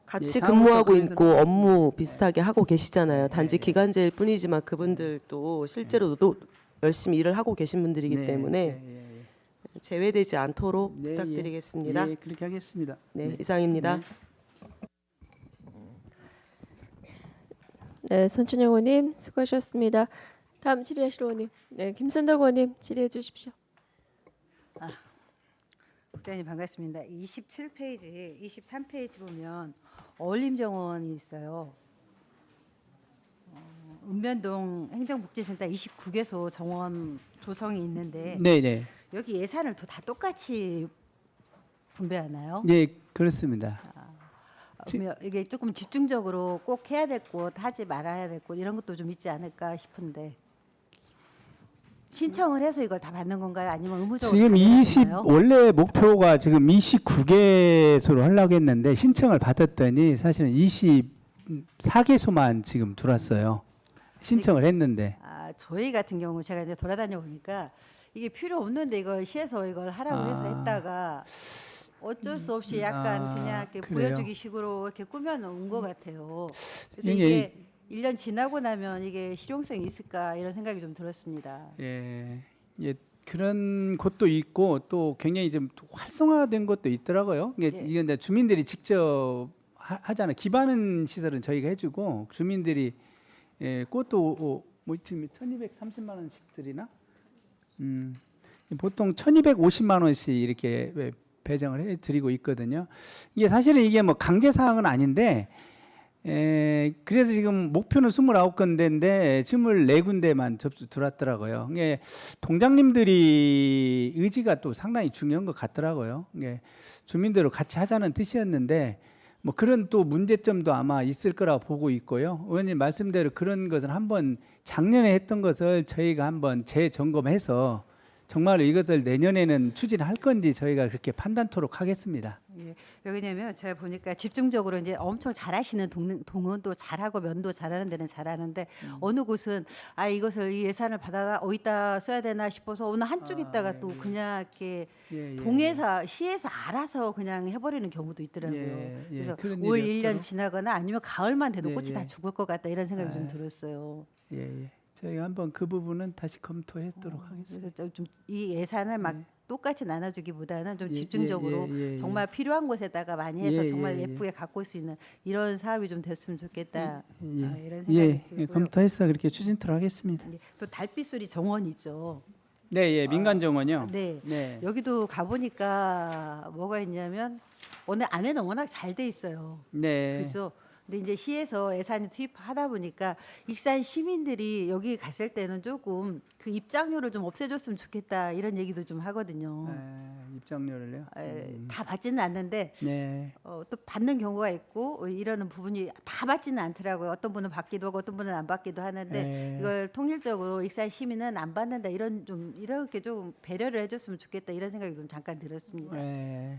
같이 예, 근무하고 다음부터 있고 그래서 업무 비슷하게 하고 계시잖아요. 단지 네. 기간제일 뿐이지만 그분들도 실제로도 열심히 일을 하고 계신 분들이기 네, 때문에 예, 예, 예. 제외되지 않도록 네, 부탁드리겠습니다. 예, 그렇게 하겠습니다. 네, 이상입니다. 네, 손춘영 의원님 수고하셨습니다. 다음 질의하실 의원님, 네, 김선덕 의원님 질의해 주십시오. 국장님 반갑습니다. 27페이지, 23페이지 보면 어울림정원이 있어요. 읍면동 행정복지센터 29개소 정원 조성이 있는데 네네. 여기 예산을 다 똑같이 분배하나요? 네, 그렇습니다. 그러면 이게 조금 집중적으로 꼭 해야 될 곳, 하지 말아야 될 곳 이런 것도 좀 있지 않을까 싶은데 신청을 해서 이걸 다 받는 건가요? 아니면 의무적으로 지금 다 내야 되나요? 원래 목표가 지금 29개소로 하려고 했는데 신청을 받았더니 사실은 24개소만 지금 들어왔어요. 신청을 했는데. 저희 같은 경우 제가 이제 돌아다녀 보니까 이게 필요 없는데 이걸 시에서 이걸 하라고 해서 했다가 어쩔 수 없이 약간 그냥 이렇게 그래요? 보여주기 식으로 이렇게 꾸며놓은 것 같아요. 그래서 이게- 이게 1년 지나고 나면 이게 실용성이 있을까 이런 생각이 좀 들었습니다. 예, 예, 그런 곳도 있고 또 굉장히 좀 활성화된 곳도 있더라고요. 이게 예. 이건 이제 주민들이 직접 하잖아요. 기반은 시설은 저희가 해주고 주민들이 그것도 뭐 지금 1,230만 원씩 드리나? 보통 1,250만 원씩 이렇게 배정을 해드리고 있거든요. 이게 사실은 이게 뭐 강제 사항은 아닌데. 그래서 지금 목표는 29군데인데 24군데만 접수 들어왔더라고요. 이게 동장님들이 의지가 또 상당히 중요한 것 같더라고요. 이게 주민들로 같이 하자는 뜻이었는데 뭐 그런 또 문제점도 아마 있을 거라고 보고 있고요. 의원님 말씀대로 그런 것은 한번 작년에 했던 것을 저희가 한번 재점검해서 정말 이것을 내년에는 추진할 건지 저희가 그렇게 판단토록 하겠습니다. 예, 왜냐면 제가 보니까 집중적으로 이제 엄청 잘하시는 동원도 잘하고 면도 잘하는 데는 잘하는데 어느 곳은 이것을 이 예산을 받아가 어디다 써야 되나 싶어서 어느 한쪽 있다가 또 그냥 이렇게 동에서 시에서 알아서 그냥 해버리는 경우도 있더라고요. 그래서 그런 올 일이 1년 없도록. 지나거나 아니면 가을만 돼도 예, 꽃이 예. 다 죽을 것 같다 이런 생각이 좀 들었어요. 예. 저희가 한번 그 부분은 다시 검토하도록 하겠습니다. 그래서 좀 이 예산을 막 똑같이 나눠주기보다는 좀 예, 집중적으로 예. 정말 필요한 곳에다가 많이 해서 예, 정말 예, 예쁘게 가꿀 수 있는 이런 사업이 좀 됐으면 좋겠다 이런 생각이 예, 들고요. 검토해서 그렇게 추진토록 하겠습니다. 또 달빛소리 정원 있죠. 네, 민간 정원요. 네. 네. 여기도 가보니까 뭐가 있냐면 오늘 안에는 워낙 잘 돼 있어요. 네. 그래서 근데 이제 시에서 예산이 투입하다 보니까 익산 시민들이 여기 갔을 때는 조금 그 입장료를 좀 없애줬으면 좋겠다 이런 얘기도 좀 하거든요. 입장료를요. 다 받지는 않는데 네. 또 받는 경우가 있고 이러는 부분이 다 받지는 않더라고요. 어떤 분은 받기도 하고 어떤 분은 안 받기도 하는데 네. 이걸 통일적으로 익산 시민은 안 받는다 이런 좀 이렇게 좀 배려를 해줬으면 좋겠다 이런 생각이 좀 잠깐 들었습니다. 예.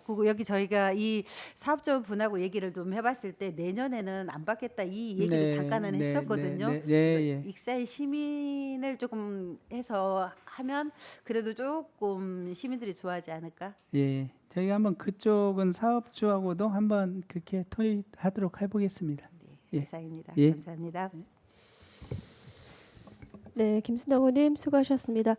그리고 여기 저희가 이 사업자 분하고 얘기를 좀 해봤을 때 내년에는 안 받겠다 이 얘기도 네, 잠깐은 네, 했었거든요. 네, 그래서 익산 시민을 조금 해서 하면 그래도 조금 시민들이 좋아하지 않을까? 예. 저희가 한번 그쪽은 사업주하고도 한번 그렇게 토의하도록 해보겠습니다. 네, 예. 이상입니다. 예. 감사합니다. 네, 김순동 의원님 수고하셨습니다.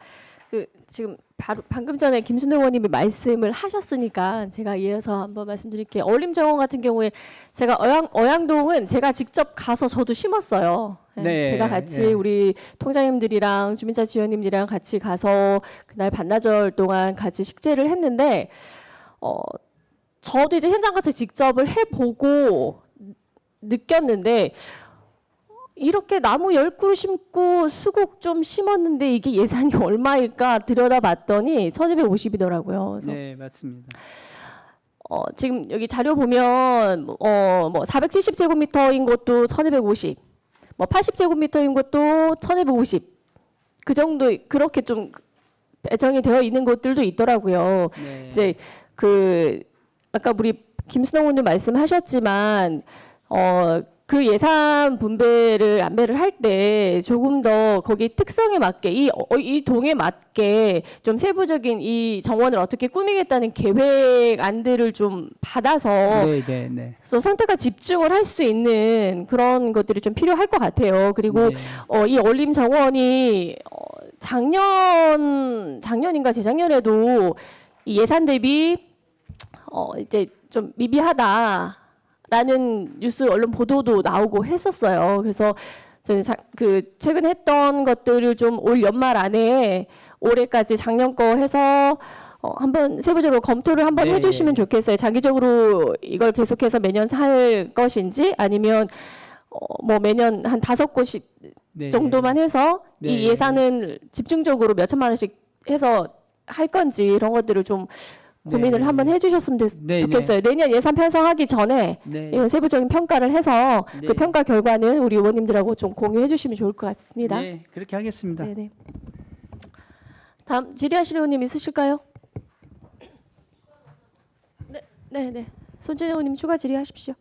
지금 바로 방금 전에 김순동 의원님이 말씀을 하셨으니까 제가 이어서 한번 말씀드릴게요. 어울림정원 같은 경우에 제가 어양동은 제가 직접 가서 저도 심었어요. 네, 제가 같이 예. 우리 통장님들이랑 주민자 지원님들이랑 같이 가서 그날 반나절 동안 같이 식재를 했는데 저도 이제 현장 가서 직접을 해보고 느꼈는데 이렇게 나무 10그루 심고 수국 좀 심었는데 이게 예산이 얼마일까 들여다봤더니 1,250이더라고요. 그래서 네, 맞습니다. 지금 여기 자료 보면 뭐 470제곱미터인 것도 1,250, 뭐 80제곱미터인 것도 1,250. 그 정도 그렇게 좀 배정이 되어 있는 곳들도 있더라고요. 네. 이제 아까 우리 김순동 의원님 말씀하셨지만 그 예산 분배를 안배를 할 때 조금 더 거기 특성에 맞게 이 동에 맞게 좀 세부적인 이 정원을 어떻게 꾸미겠다는 계획안들을 좀 받아서 네. 그래서 선택과 집중을 할 수 있는 그런 것들이 좀 필요할 것 같아요. 그리고 네. 이 어울림 정원이 작년인가 재작년에도 이 예산 대비 이제 좀 미비하다. 라는 뉴스 언론 보도도 나오고 했었어요. 그래서 저는 최근에 했던 것들을 좀 올 연말 안에 올해까지 작년 거 해서 한번 세부적으로 검토를 한번 네. 해주시면 좋겠어요. 장기적으로 이걸 계속해서 매년 할 것인지 아니면 뭐 매년 한 5곳이 네. 정도만 해서 네. 이 예산을 집중적으로 몇 천만 원씩 해서 할 건지 이런 것들을 좀 고민을 네. 한번 해주셨으면 네, 좋겠어요. 내년 예산 편성하기 전에 네. 이런 세부적인 평가를 해서 네. 그 평가 결과는 우리 의원님들하고 좀 공유해 주시면 좋을 것 같습니다. 네, 그렇게 하겠습니다. 네네. 다음 질의하실 의원님 있으실까요? 네. 손진혜 의원님 추가 질의하십시오.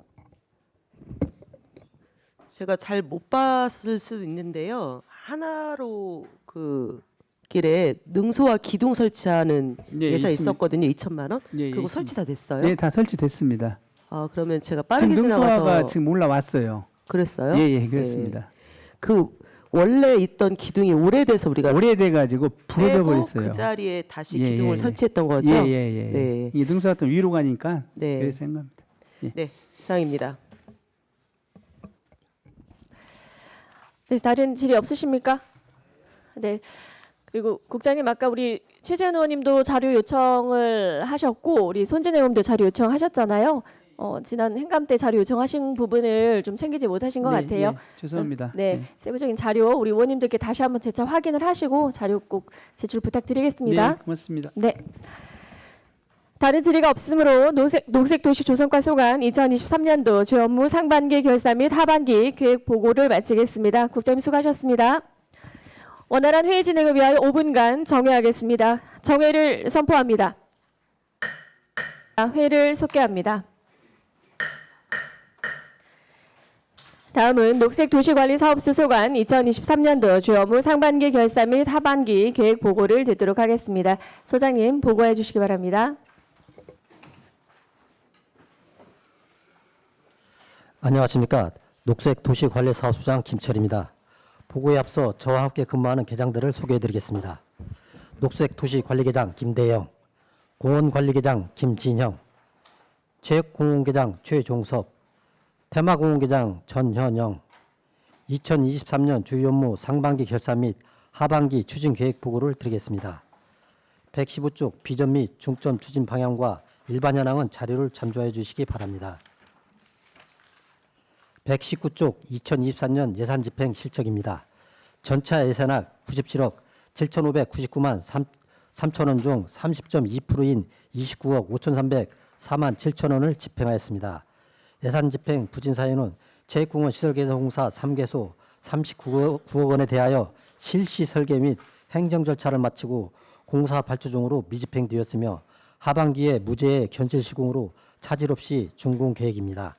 제가 잘 못 봤을 수도 있는데요. 하나로 그 길에 능소와 기둥 설치하는 네, 예산 있습니다. 있었거든요. 2천만 원. 네, 그거 있습니다. 설치 다 됐어요? 네, 다 설치됐습니다. 아, 그러면 제가 지금 빠르게 능소화가 지나가서 지금 올라왔어요. 그랬어요? 예, 그렇습니다. 그 원래 있던 기둥이 오래돼서 우리가 오래돼가지고 부러져 빼고 버렸어요. 그 자리에 다시 예, 기둥을 예. 설치했던 거죠? 예. 네. 이 능소가 또 위로 가니까 네. 그래서 생각합니다. 네, 이상입니다. 네, 다른 질의 없으십니까? 네. 그리고 국장님 아까 우리 최재현 의원님도 자료 요청을 하셨고 우리 손진혜 의원도 자료 요청하셨잖아요. 지난 행감 때 자료 요청하신 부분을 좀 챙기지 못하신 것 네, 같아요. 네, 죄송합니다. 네, 세부적인 자료 우리 의원님들께 다시 한번 재차 확인을 하시고 자료 꼭 제출 부탁드리겠습니다. 네, 고맙습니다. 네. 다른 질의가 없으므로 녹색도시 조성과 소관 2023년도 주 업무 상반기 결산 및 하반기 계획 보고를 마치겠습니다. 국장님 수고하셨습니다. 원활한 회의 진행을 위하여 5분간 정회하겠습니다. 정회를 선포합니다. 회를 속개합니다. 다음은 녹색도시관리사업소 소관 2023년도 주 업무 상반기 결산 및 하반기 계획 보고를 듣도록 하겠습니다. 소장님 보고해 주시기 바랍니다. 안녕하십니까. 녹색도시관리사업소장 김철입니다. 보고에 앞서 저와 함께 근무하는 계장들을 소개해드리겠습니다. 녹색도시관리계장 김대영, 공원관리계장 김진형, 체육공원계장 최종섭, 테마공원계장 전현영, 2023년 주요 업무 상반기 결산 및 하반기 추진 계획 보고를 드리겠습니다. 115쪽 비전 및 중점 추진 방향과 일반 현황은 자료를 참조해 주시기 바랍니다. 119쪽 2023년 예산 집행 실적입니다. 전차 예산액 97억 7,599만 3천 원 중 30.2%인 29억 5,304만 7천 원을 집행하였습니다. 예산 집행 부진 사유는 체육공원 시설개선공사 3개소 39억 원에 대하여 실시 설계 및 행정 절차를 마치고 공사 발주 중으로 미집행되었으며 하반기에 무죄의 견실 시공으로 차질 없이 준공 계획입니다.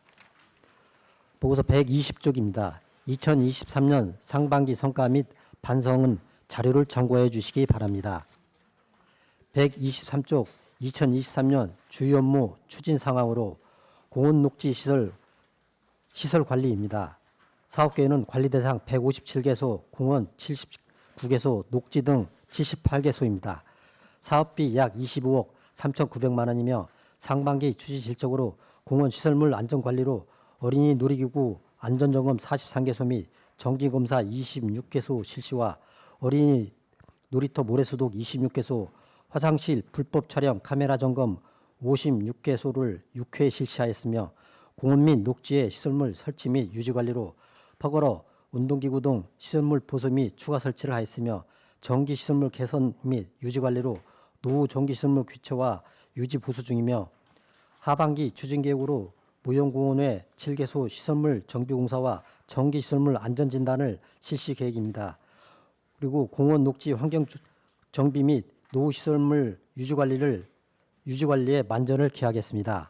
보고서 120쪽입니다. 2023년 상반기 성과 및 반성은 자료를 참고해 주시기 바랍니다. 123쪽 2023년 주요 업무 추진 상황으로 공원 녹지 시설 관리입니다. 사업계획은 관리 대상 157개소, 공원 79개소, 녹지 등 78개소입니다. 사업비 약 25억 3,900만 원이며 상반기 추진 실적으로 공원 시설물 안전관리로 어린이 놀이기구 안전점검 43개소 및 정기검사 26개소 실시와 어린이 놀이터 모래소독 26개소, 화장실 불법 촬영 카메라 점검 56개소를 6회 실시하였으며 공원 및 녹지의 시설물 설치 및 유지관리로 퍼거러 운동기구 등 시설물 보수 및 추가 설치를 하였으며 전기시설물 개선 및 유지관리로 노후 전기시설물 교체와 유지 보수 중이며 하반기 추진계획으로 무용공원의 7개소 시설물 정비공사와 전기시설물 안전진단을 실시 계획입니다. 그리고 공원 녹지 환경 정비 및 노후 시설물 유지관리에 만전을 기하겠습니다.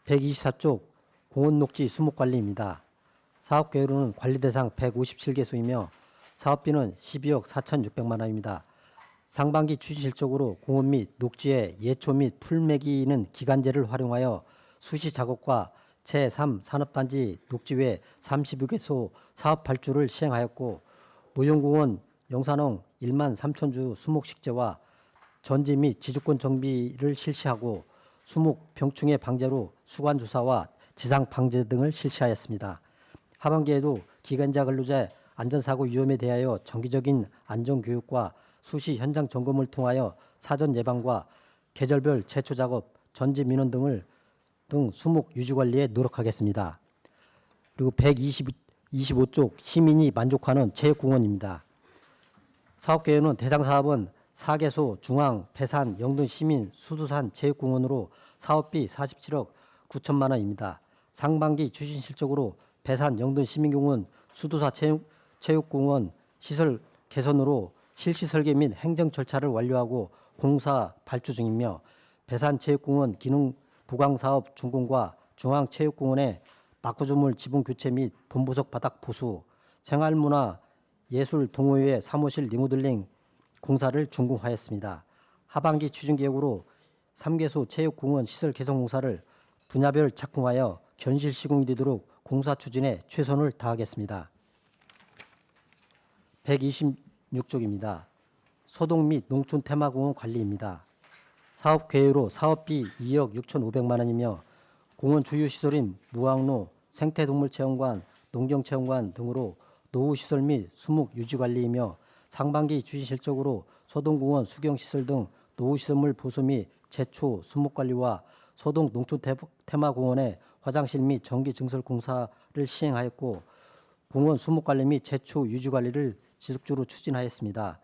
124쪽 공원 녹지 수목관리입니다. 사업계획으로는 관리 대상 157개소이며 사업비는 12억 4,600만 원입니다. 상반기 추진 실적으로 공원 및 녹지의 예초 및 풀매기는 기간제를 활용하여 수시 작업과 제3 산업단지 녹지 외 32개소 사업 발주를 시행하였고 무용공원 영산홍 1만 3천 주 수목식재와 전지 및 지주권 정비를 실시하고 수목 병충해 방제로 수관 조사와 지상 방제 등을 실시하였습니다. 하반기에도 기간자 근로자 안전사고 위험에 대하여 정기적인 안전교육과 수시 현장 점검을 통하여 사전 예방과 계절별 제초 작업, 전지 민원 등 수목 유지 관리에 노력하겠습니다. 그리고 125쪽 시민이 만족하는 체육공원입니다. 사업 계획은 대상 사업은 사계소, 중앙, 배산, 영등 시민 수두산 체육공원으로 사업비 47억 9천만 원입니다. 상반기 추진 실적으로 배산, 영등 시민공원, 수두사 체육공원 시설 개선으로 실시 설계 및 행정 절차를 완료하고 공사 발주 중이며 배산 체육공원 기능 보강 사업 준공과 중앙 체육공원의 막구주물 지붕 교체 및 본부석 바닥 보수, 생활문화 예술 동호회 사무실 리모델링 공사를 준공하였습니다. 하반기 추진 계획으로 3개소 체육공원 시설 개선 공사를 분야별 착공하여 견실 시공이 되도록 공사 추진에 최선을 다하겠습니다. 126쪽입니다. 소동 및 농촌 테마공원 관리입니다. 사업 계획으로 사업비 2억 6,500만 원이며 공원 주요 시설인 무항로, 생태동물체험관, 농경체험관 등으로 노후시설 및 수목 유지관리이며 상반기 추진 실적으로 소동공원 수경시설 등 노후시설물 보수 및 제초 수목관리와 소동 농촌 테마공원의 화장실 및 전기 증설 공사를 시행하였고 공원 수목관리 및 제초 유지관리를 지속적으로 추진하였습니다.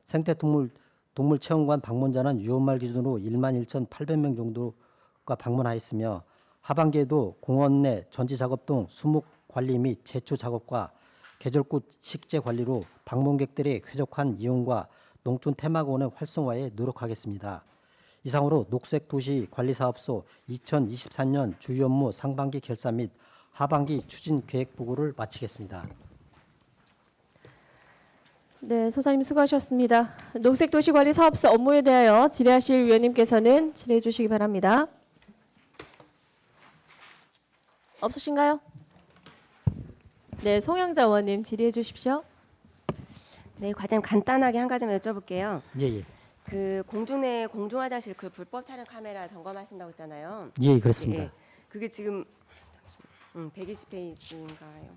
생태동물체험관 방문자는 6월 말 기준으로 11,800명 정도가 방문하였으며 하반기에도 공원 내 전지 작업 등 수목 관리 및 제초 작업과 계절꽃 식재 관리로 방문객들의 쾌적한 이용과 농촌 테마공원의 활성화에 노력하겠습니다. 이상으로 녹색도시관리사업소 2023년 주요 업무 상반기 결산 및 하반기 추진 계획 보고를 마치겠습니다. 네, 소장님 수고하셨습니다. 녹색도시관리사업소 업무에 대하여 질의하실 위원님께서는 질의해 주시기 바랍니다. 없으신가요? 네, 송영자 의원님 질의해 주십시오. 네, 과장님 간단하게 한 가지만 여쭤볼게요. 예. 그 공중내 공중화장실 그 불법 촬영 카메라 점검하신다고 했잖아요. 예, 그렇습니다. 예, 그게 지금 120페이지인가요?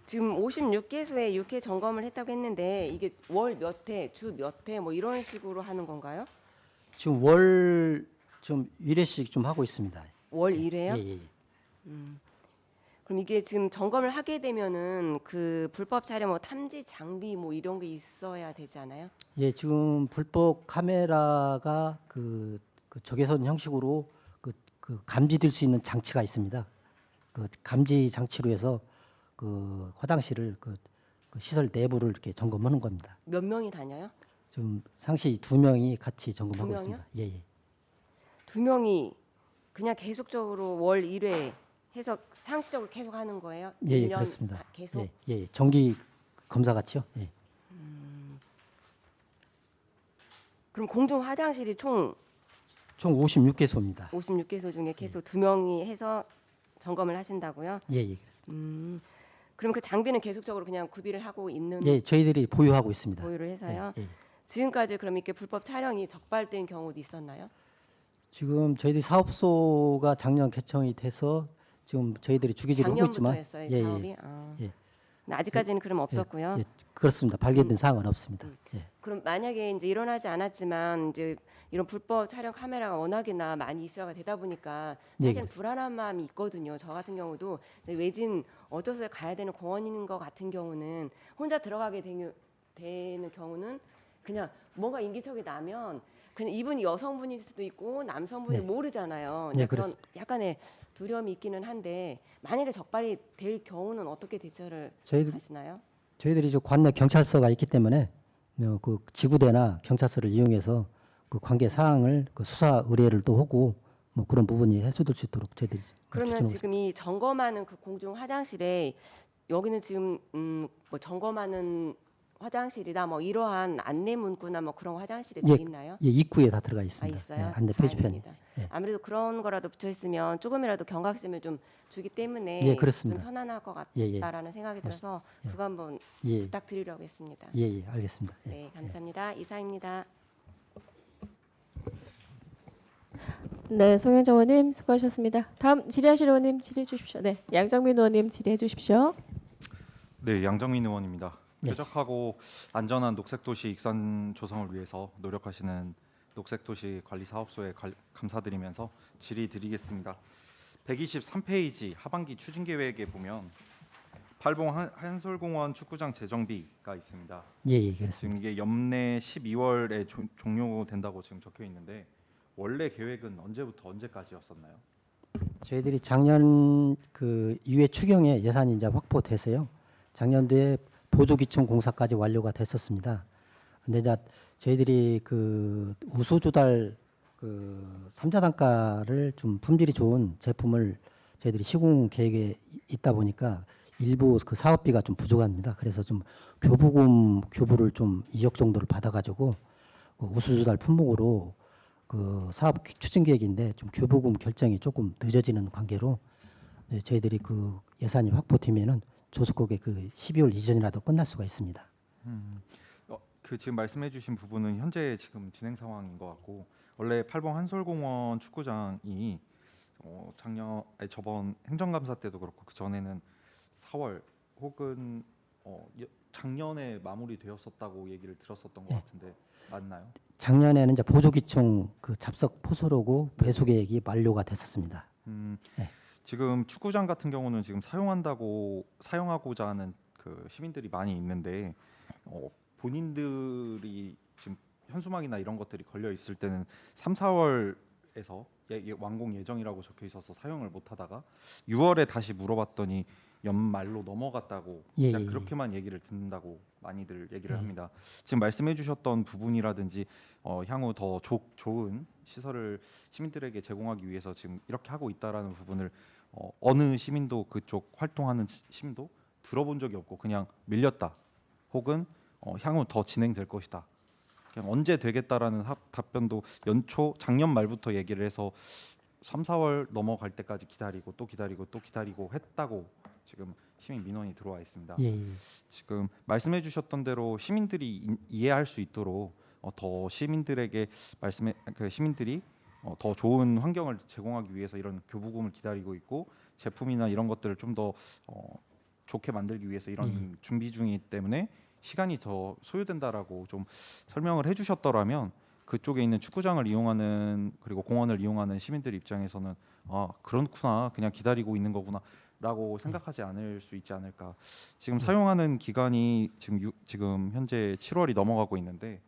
지금 56개소에 6회 점검을 했다고 했는데 이게 월 몇 회, 주 몇 회 뭐 이런 식으로 하는 건가요? 지금 월 좀 1회씩 좀 하고 있습니다. 월 1회요? 예. 그럼 이게 지금 점검을 하게 되면은 그 불법 촬영 뭐 탐지 장비 뭐 이런 게 있어야 되지 않아요? 예, 지금 불법 카메라가 그 적외선 형식으로 그 감지될 수 있는 장치가 있습니다. 그 감지 장치로 해서 그 화장실을 그 시설 내부를 이렇게 점검하는 겁니다. 몇 명이 다녀요? 지금 상시 2명이 같이 점검하고 2명이요? 있습니다. 예. 2명이 그냥 계속적으로 월 1회 해서 상시적으로 계속 하는 거예요? 예, 1년 그렇습니다. 계속? 예. 정기 검사 같이요. 예. 그럼 공중 화장실이 총 총 56개소입니다. 56개소 중에 계속 2명이 해서 점검을 하신다고요? 예, 그렇습니다. 그럼 그 장비는 계속적으로 그냥 구비를 하고 있는 예, 저희들이 보유하고 있습니다. 보유를 해서요? 예. 지금까지 그럼 이렇게 불법 촬영이 적발된 경우도 있었나요? 지금 저희들이 사업소가 작년 개청이 돼서 지금 저희들이 주기적으로 하고 있지만 작년부터 했어요, 사업이? 예. 근데 아직까지는 그럼 없었고요. 예, 그렇습니다. 발견된 사항은 없습니다. 예. 그럼 만약에 이제 일어나지 않았지만 이제 이런 불법 촬영 카메라가 워낙이나 많이 이슈가 되다 보니까 네, 사실 불안한 마음이 있거든요. 저 같은 경우도 이제 외진 어쩌서 가야 되는 공원인 것 같은 경우는 혼자 들어가게 되는 경우는 그냥 뭔가 인기척이 나면 그냥 이분이 여성분일 수도 있고 남성분이 네. 모르잖아요. 네, 그런 약간의 두려움이 있기는 한데 만약에 적발이 될 경우는 어떻게 대처를 하시나요? 저희들이 이제 관내 경찰서가 있기 때문에 그 지구대나 경찰서를 이용해서 그 관계 사항을 그 수사 의뢰를 또 하고 뭐 그런 부분이 해소될 수 있도록 저희들이 그러면 추진하고 지금 이 점검하는 그 공중 화장실에 여기는 지금 뭐 점검하는 화장실이다 뭐 이러한 안내 문구나 뭐 그런 화장실에 돼 있나요? 예, 입구에 다 들어가 있습니다. 있어요? 예, 안내 표지판이. 다행입니다. 예. 아무래도 그런 거라도 붙여 있으면 조금이라도 경각심을 좀 주기 때문에 예, 그렇습니다. 좀 편안할 것 예. 같다라는 생각이 들어서 그거 한번 예. 부탁드리려고 했습니다. 예, 알겠습니다. 예. 네, 감사합니다. 이상입니다. 네, 송영자 의원님 수고하셨습니다. 다음 질의하실 의원님 질의해 주십시오. 네, 양정민 의원님 질의해 주십시오. 네, 양정민 의원입니다. 네. 쾌적하고 안전한 녹색도시 익산 조성을 위해서 노력하시는 녹색도시 관리사업소에 감사드리면서 질의드리겠습니다. 123페이지 하반기 추진계획에 보면 팔봉 한솔공원 축구장 재정비가 있습니다. 예, 그렇습니다. 지금 이게 연내 12월에 종료된다고 지금 적혀 있는데 원래 계획은 언제부터 언제까지였었나요? 저희들이 작년 그 이후에 추경에 예산이 이제 확보돼서요. 작년도에 보조기층 공사까지 완료가 됐었습니다. 근데 이제 저희들이 그 우수 조달 그 3자 단가를 좀 품질이 좋은 제품을 저희들이 시공 계획에 있다 보니까 일부 그 사업비가 좀 부족합니다. 그래서 좀 교부를 좀 2억 정도를 받아가지고 그 우수 조달 품목으로 그 사업 추진 계획인데 좀 교부금 결정이 조금 늦어지는 관계로 저희들이 그 예산이 확보되면은 조속하게 그 12월 이전이라도 끝날 수가 있습니다. 그 지금 말씀해주신 부분은 현재 지금 진행 상황인 것 같고 원래 팔봉 한솔공원 축구장이 저번 행정감사 때도 그렇고 그 전에는 4월 혹은 작년에 마무리되었었다고 얘기를 들었었던 것 같은데 맞나요? 작년에는 이제 보조기총 그 잡석 포수로고 배수 계획이 만료가 됐었습니다. 네. 지금 축구장 같은 경우는 지금 사용하고자 하는 그 시민들이 많이 있는데 본인들이 지금 현수막이나 이런 것들이 걸려 있을 때는 3, 4월에서 완공 예정이라고 적혀 있어서 사용을 못 하다가 6월에 다시 물어봤더니 연말로 넘어갔다고 그냥 그렇게만 얘기를 듣는다고 많이들 얘기를 합니다. 지금 말씀해 주셨던 부분이라든지 향후 더 좋은 시설을 시민들에게 제공하기 위해서 지금 이렇게 하고 있다라는 부분을 어느 시민도 그쪽 활동하는 시민도 들어본 적이 없고 그냥 밀렸다 혹은 향후 더 진행될 것이다. 그냥 언제 되겠다라는 답변도 연초 작년 말부터 얘기를 해서 3, 4월 넘어갈 때까지 기다리고 또 기다리고 또 기다리고 했다고 지금 시민 민원이 들어와 있습니다. 지금 말씀해 주셨던 대로 시민들이 이해할 수 있도록 더 시민들에게 시민들이 더 좋은 환경을 제공하기 위해서 이런 교부금을 기다리고 있고 제품이나 이런 것들을 좀 더 좋게 만들기 위해서 이런 준비 중이기 때문에 시간이 더 소요된다라고 좀 설명을 해주셨더라면 그쪽에 있는 축구장을 이용하는 그리고 공원을 이용하는 시민들 입장에서는 그렇구나 그냥 기다리고 있는 거구나라고 생각하지 않을 수 있지 않을까. 지금 사용하는 기간이 지금 현재 7월이 넘어가고 있는데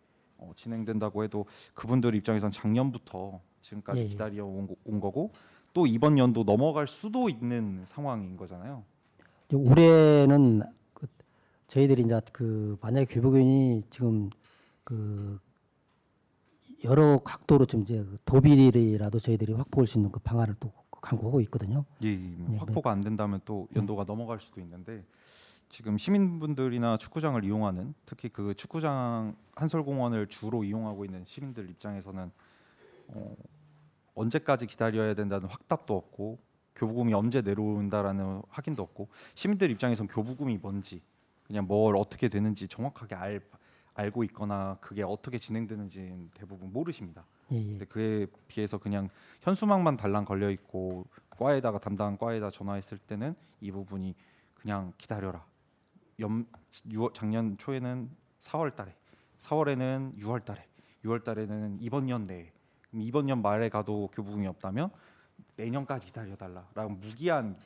진행된다고 해도 그분들 입장에선 작년부터 지금까지 기다려 온 거고 또 이번 연도 넘어갈 수도 있는 상황인 거잖아요. 올해는 저희들이 이제 그 만약에 교부금이 지금 그 여러 각도로 좀 이제 도비라도 저희들이 확보할 수 있는 그 방안을 또 강구하고 있거든요. 확보가 안 된다면 또 연도가 넘어갈 수도 있는데 지금 시민분들이나 축구장을 이용하는 특히 그 축구장 한솔공원을 주로 이용하고 있는 시민들 입장에서는 언제까지 기다려야 된다는 확답도 없고 교부금이 언제 내려온다라는 확인도 없고 시민들 입장에선 교부금이 뭔지 그냥 뭘 어떻게 되는지 정확하게 알고 있거나 그게 어떻게 진행되는지는 대부분 모르십니다. 근데 그에 비해서 그냥 현수막만 달랑 걸려 있고 담당 과에다 전화했을 때는 이 부분이 그냥 기다려라. 작년 초에는 4월달에, 4월에는 6월달에, 6월달에는 이번 년 내에, 그럼 이번 년 말에 가도 교부금이 없다면 내년까지 기다려달라라고 무기한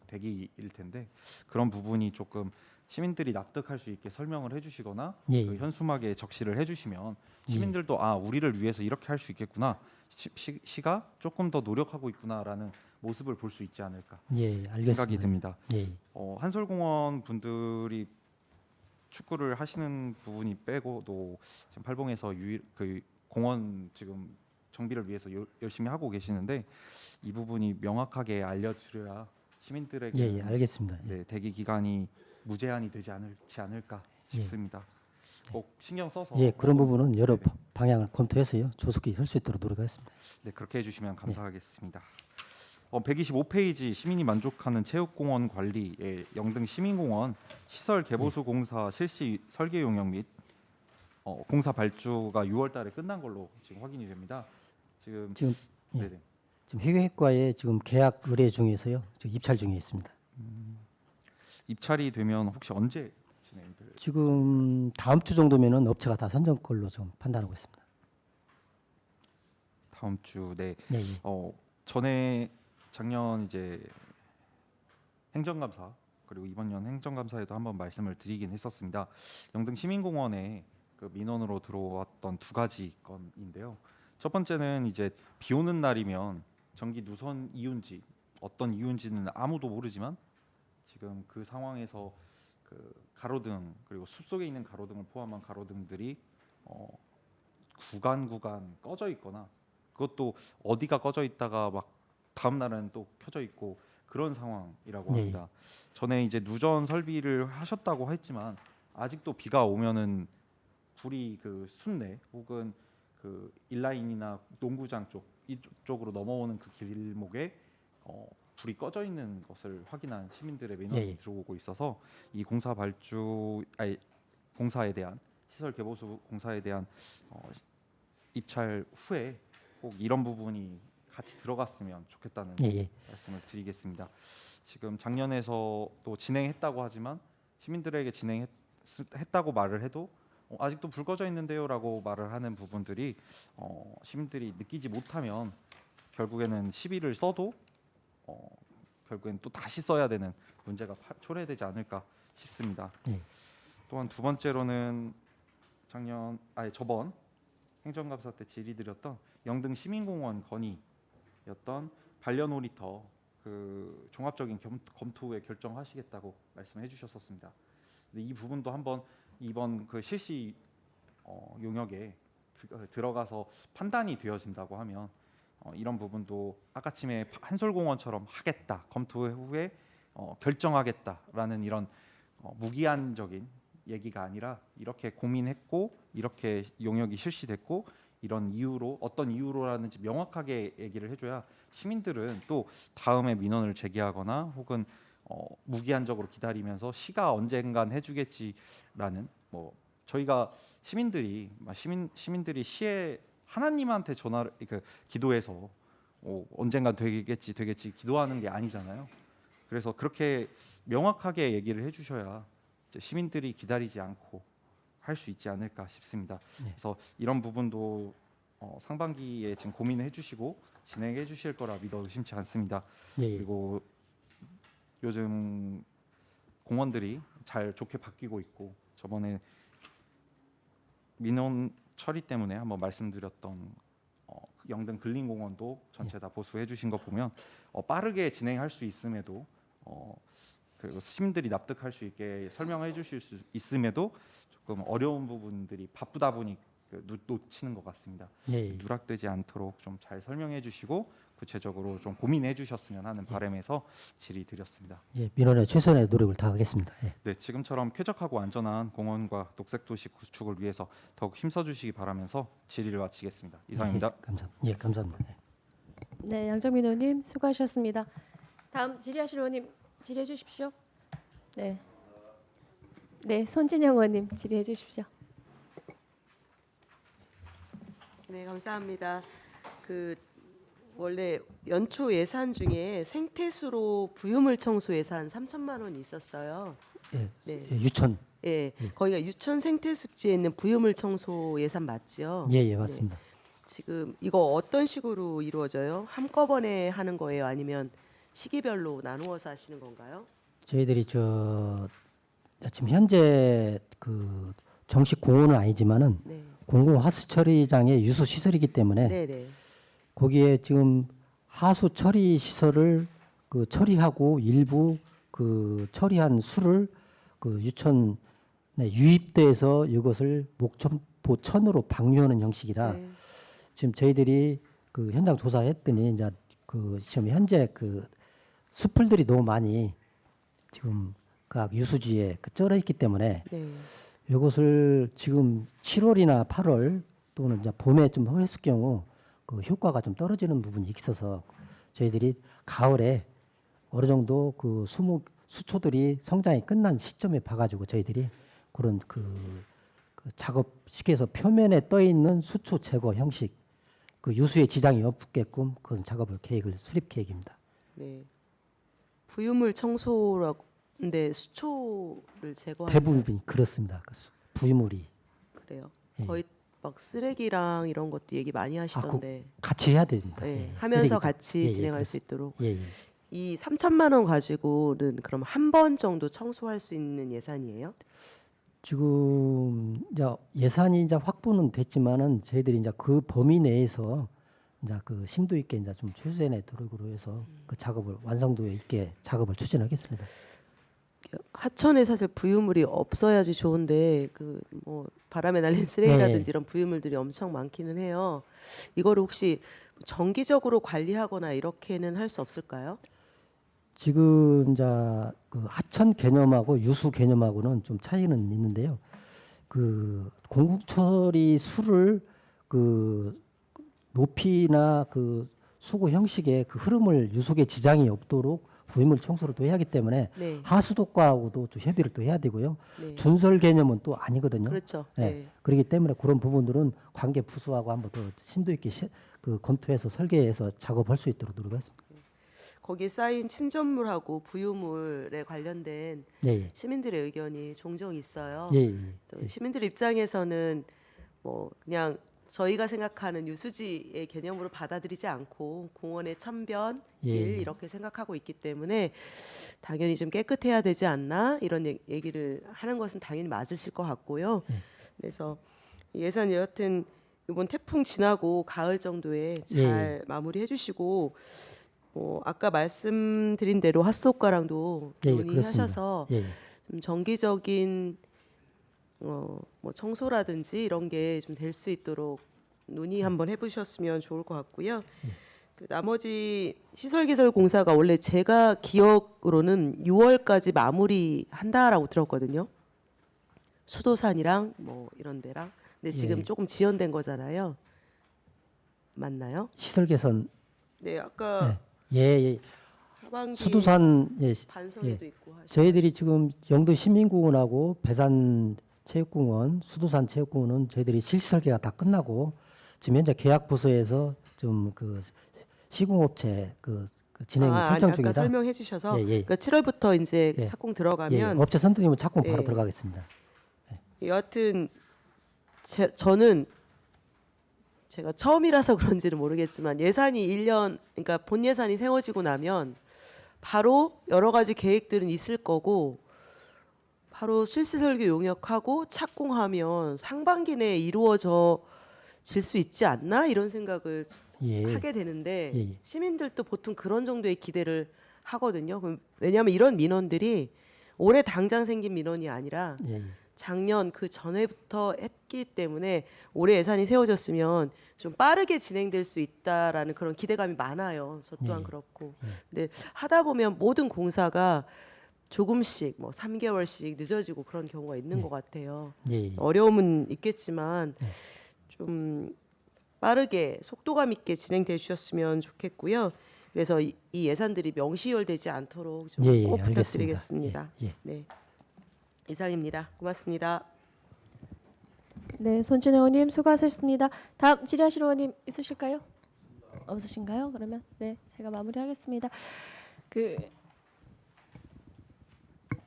대기일 텐데 그런 부분이 조금 시민들이 납득할 수 있게 설명을 해주시거나 그 현수막에 적시를 해주시면 시민들도 우리를 위해서 이렇게 할 수 있겠구나 시가 조금 더 노력하고 있구나라는 모습을 볼 수 있지 않을까 생각이 듭니다. 한솔공원 분들이 축구를 하시는 부분이 빼고도 지금 팔봉에서 그 공원 지금 정비를 위해서 열심히 하고 계시는데 이 부분이 명확하게 알려드려야 시민들에게 알겠습니다. 대기 기간이 무제한이 되지 않을까 싶습니다. 꼭 신경 써서 그런 부분은 여러 방향을 검토해서요 조속히 할 수 있도록 노력하겠습니다. 네, 그렇게 해주시면 감사하겠습니다. 125페이지 시민이 만족하는 체육공원 관리의 영등 시민공원 시설 개보수 공사 실시 설계 용역 및 공사 발주가 6월달에 끝난 걸로 지금 확인이 됩니다. 지금 회계과에 지금 계약 의뢰 중에서요 지금 입찰 중에 있습니다. 입찰이 되면 혹시 언제 진행들. 지금 다음 주 정도면은 업체가 다 선정 걸로 좀 판단하고 있습니다. 다음 주 네. 예, 예. 전에 작년 이제 행정감사 그리고 이번 년 행정감사에도 한번 말씀을 드리긴 했었습니다. 영등 시민공원에 그 민원으로 들어왔던 두 가지 건인데요. 첫 번째는 이제 비 오는 날이면 전기 누선 이유인지 어떤 이유인지는 아무도 모르지만 지금 그 상황에서 그 가로등 그리고 숲속에 있는 가로등을 포함한 가로등들이 구간 꺼져 있거나 그것도 어디가 꺼져 있다가 막 다음 날은 또 켜져 있고 그런 상황이라고 네. 합니다. 전에 이제 누전 설비를 하셨다고 했지만 아직도 비가 오면은 불이 그 숲내 혹은 그 인라인이나 농구장 이쪽으로 넘어오는 그 길목에 불이 꺼져 있는 것을 확인한 시민들의 민원이 예, 예. 들어오고 있어서 이 공사에 대한 시설 개보수 공사에 대한 입찰 후에 꼭 이런 부분이 같이 들어갔으면 좋겠다는 예, 예. 말씀을 드리겠습니다. 지금 작년에서 또 진행했다고 하지만 시민들에게 진행했다고 말을 해도 아직도 불 꺼져 있는데요라고 말을 하는 부분들이 시민들이 느끼지 못하면 결국에는 시비를 써도 결국엔 또 다시 써야 되는 문제가 초래되지 않을까 싶습니다. 예. 또한 두 번째로는 저번 행정감사 때 질의드렸던 영등 시민공원 건의였던 반려놀이터 그 종합적인 검토 후에 결정하시겠다고 말씀해 주셨었습니다. 근데 이 부분도 한번 이번 그 실시 용역에 들어가서 판단이 되어진다고 하면 이런 부분도 아까침에 한솔공원처럼 하겠다 검토 후에 결정하겠다라는 이런 무기한적인 얘기가 아니라 이렇게 고민했고 이렇게 용역이 실시됐고 이런 이유로 어떤 이유로라는지 명확하게 얘기를 해줘야 시민들은 또 다음에 민원을 제기하거나 혹은 무기한적으로 기다리면서 시가 언젠간 해주겠지라는 저희가 시민들이 시에 하나님한테 전화를 기도해서 언젠간 되겠지 기도하는 게 아니잖아요. 그래서 그렇게 명확하게 얘기를 해주셔야 이제 시민들이 기다리지 않고 할 수 있지 않을까 싶습니다. 네. 그래서 이런 부분도 상반기에 지금 고민해 주시고 진행해 주실 거라 믿어 의심치 않습니다. 예, 예. 그리고 요즘 공원들이 잘 좋게 바뀌고 있고 저번에 민원 처리 때문에 한번 말씀드렸던 영등 근린공원도 전체 다 보수해 주신 거 보면 빠르게 진행할 수 있음에도 그리고 시민들이 납득할 수 있게 설명해 주실 수 있음에도 조금 어려운 부분들이 바쁘다 보니 놓치는 것 같습니다. 예, 예. 누락되지 않도록 좀 잘 설명해 주시고 구체적으로 좀 고민해 주셨으면 하는 바람에서 질의드렸습니다. 예, 민원에 최선의 노력을 다하겠습니다. 예. 네, 지금처럼 쾌적하고 안전한 공원과 녹색도시 구축을 위해서 더욱 힘써 주시기 바라면서 질의를 마치겠습니다. 이상입니다. 예, 감사합니다. 예. 네, 양정민 의원님 수고하셨습니다. 다음 질의하실 의원님 질의해 주십시오. 네. 네, 손진영 의원님 질의해 주십시오. 네, 감사합니다. 원래 연초 예산 중에 생태수로 부유물 청소 예산 3천만 원이 있었어요. 예, 네. 예, 유천. 예, 거기가 유천 생태습지에 있는 부유물 청소 예산 맞죠? 예, 예, 맞습니다. 지금 이거 어떤 식으로 이루어져요? 한꺼번에 하는 거예요? 아니면 시기별로 나누어서 하시는 건가요? 저희들이 지금 현재 그 정식 공원은 아니지만은 네. 공공 하수 처리장의 유수 시설이기 때문에 네, 네. 거기에 지금 하수 처리 시설을 처리하고 일부 처리한 수를 유천에 유입돼서 이것을 목천으로 방류하는 형식이라 네. 지금 저희들이 현장 조사했더니 이제 지금 현재 수풀들이 너무 많이 지금 각 유수지에 쩔어 있기 때문에 네. 이것을 지금 7월이나 8월 또는 이제 봄에 좀 했을 경우 효과가 좀 떨어지는 부분이 있어서 저희들이 가을에 어느 정도 수초들이 성장이 끝난 시점에 봐가지고 저희들이 그런 작업시켜서 표면에 떠 있는 수초 제거 형식 유수에 지장이 없게끔 그런 작업을 수립 계획입니다. 네. 부유물 청소라고 근데 수초를 제거하는 대부분이 그렇습니다. 그 부유물이 그래요. 예. 거의 막 쓰레기랑 이런 것도 얘기 많이 하시던데 같이 해야 됩니다. 예, 예, 하면서 쓰레기도. 같이 예, 예, 진행할 그렇습니다. 수 있도록 예, 예. 이 3천만 원 가지고는 그럼 한 번 정도 청소할 수 있는 예산이에요? 지금 이제 예산이 이제 확보는 됐지만은 저희들이 이제 그 범위 내에서 이제 그 심도 있게 이제 좀 최소한의 노력으로 해서 그 작업을 완성도 있게 작업을 추진하겠습니다. 하천에 사실 부유물이 없어야지 좋은데 그 뭐 바람에 날린 쓰레기라든지 네. 이런 부유물들이 엄청 많기는 해요. 이거를 혹시 정기적으로 관리하거나 이렇게는 할 수 없을까요? 지금 이제 그 하천 개념하고 유수 개념하고는 좀 차이는 있는데요. 그 공국처리 수를 그 높이나 그 수고 형식의 그 흐름을 유속에 지장이 없도록 부유물 청소를 또 해야 하기 때문에 네. 하수도과하고도 또 협의를 또 해야 되고요. 네. 준설 개념은 또 아니거든요. 그렇죠. 네. 네. 그렇기 때문에 그런 부분들은 관계 부서하고 한번 더 심도 있게 그 검토해서 설계해서 작업할 수 있도록 노력하겠습니다. 거기 쌓인 친전물하고 부유물에 관련된 예, 예. 시민들의 의견이 종종 있어요. 예, 예. 또 시민들 입장에서는 뭐 그냥 저희가 생각하는 유수지의 개념으로 받아들이지 않고 공원의 천변, 예. 길 이렇게 생각하고 있기 때문에 당연히 좀 깨끗해야 되지 않나 이런 얘기를 하는 것은 당연히 맞으실 것 같고요. 예. 그래서 예산 여하튼 이번 태풍 지나고 가을 정도에 잘 마무리해 주시고 아까 말씀드린 대로 하수도과랑도 예, 논의하셔서 예, 예. 좀 정기적인 뭐 청소라든지 이런 게 좀 될 수 있도록 논의 한번 해보셨으면 좋을 것 같고요. 그 나머지 시설개설 공사가 원래 제가 기억으로는 6월까지 마무리한다라고 들었거든요. 수도산이랑 뭐 이런 데랑. 근데 지금 예. 조금 지연된 거잖아요. 맞나요? 시설 개선 네, 아까 예, 예. 하반기 수도산 예, 반성회도 있고 하시고 저희들이 지금 영도 시민공원하고 배산 체육공원, 수도산 체육공원은 저희들이 실시 설계가 다 끝나고 지금 현재 계약 부서에서 좀 그 시공업체 그 진행 설정 아까 중이다. 설명해 주셔서 예, 예. 그러니까 7월부터 이제 예. 착공 예, 들어가면 업체 선택이면 착공 바로 예. 들어가겠습니다. 여하튼 저는 제가 처음이라서 그런지는 모르겠지만 예산이 1년 그러니까 본 예산이 세워지고 나면 바로 여러 가지 계획들은 있을 거고 바로 실시 설계 용역하고 착공하면 상반기 내에 이루어져 질 수 있지 않나 이런 생각을 예. 하게 되는데 예, 예. 시민들도 보통 그런 정도의 기대를 하거든요. 왜냐하면 이런 민원들이 올해 당장 생긴 민원이 아니라 예, 예. 작년 그 전에부터 했기 때문에 올해 예산이 세워졌으면 좀 빠르게 진행될 수 있다라는 그런 기대감이 많아요. 저 또한 예. 그렇고. 근데 하다 보면 모든 공사가 조금씩 뭐 3개월씩 늦어지고 그런 경우가 있는 것 같아요. 예, 예. 어려움은 있겠지만 좀 빠르게 속도감 있게 진행돼 주셨으면 좋겠고요. 그래서 이 예산들이 명시열되지 않도록 좀 꼭 예, 예, 알겠습니다. 부탁드리겠습니다. 예, 예. 네, 이상입니다. 고맙습니다. 네, 손진 의원님 수고하셨습니다. 다음 질의하실 의원님 있으실까요? 없으신가요? 그러면 네, 제가 마무리하겠습니다. 그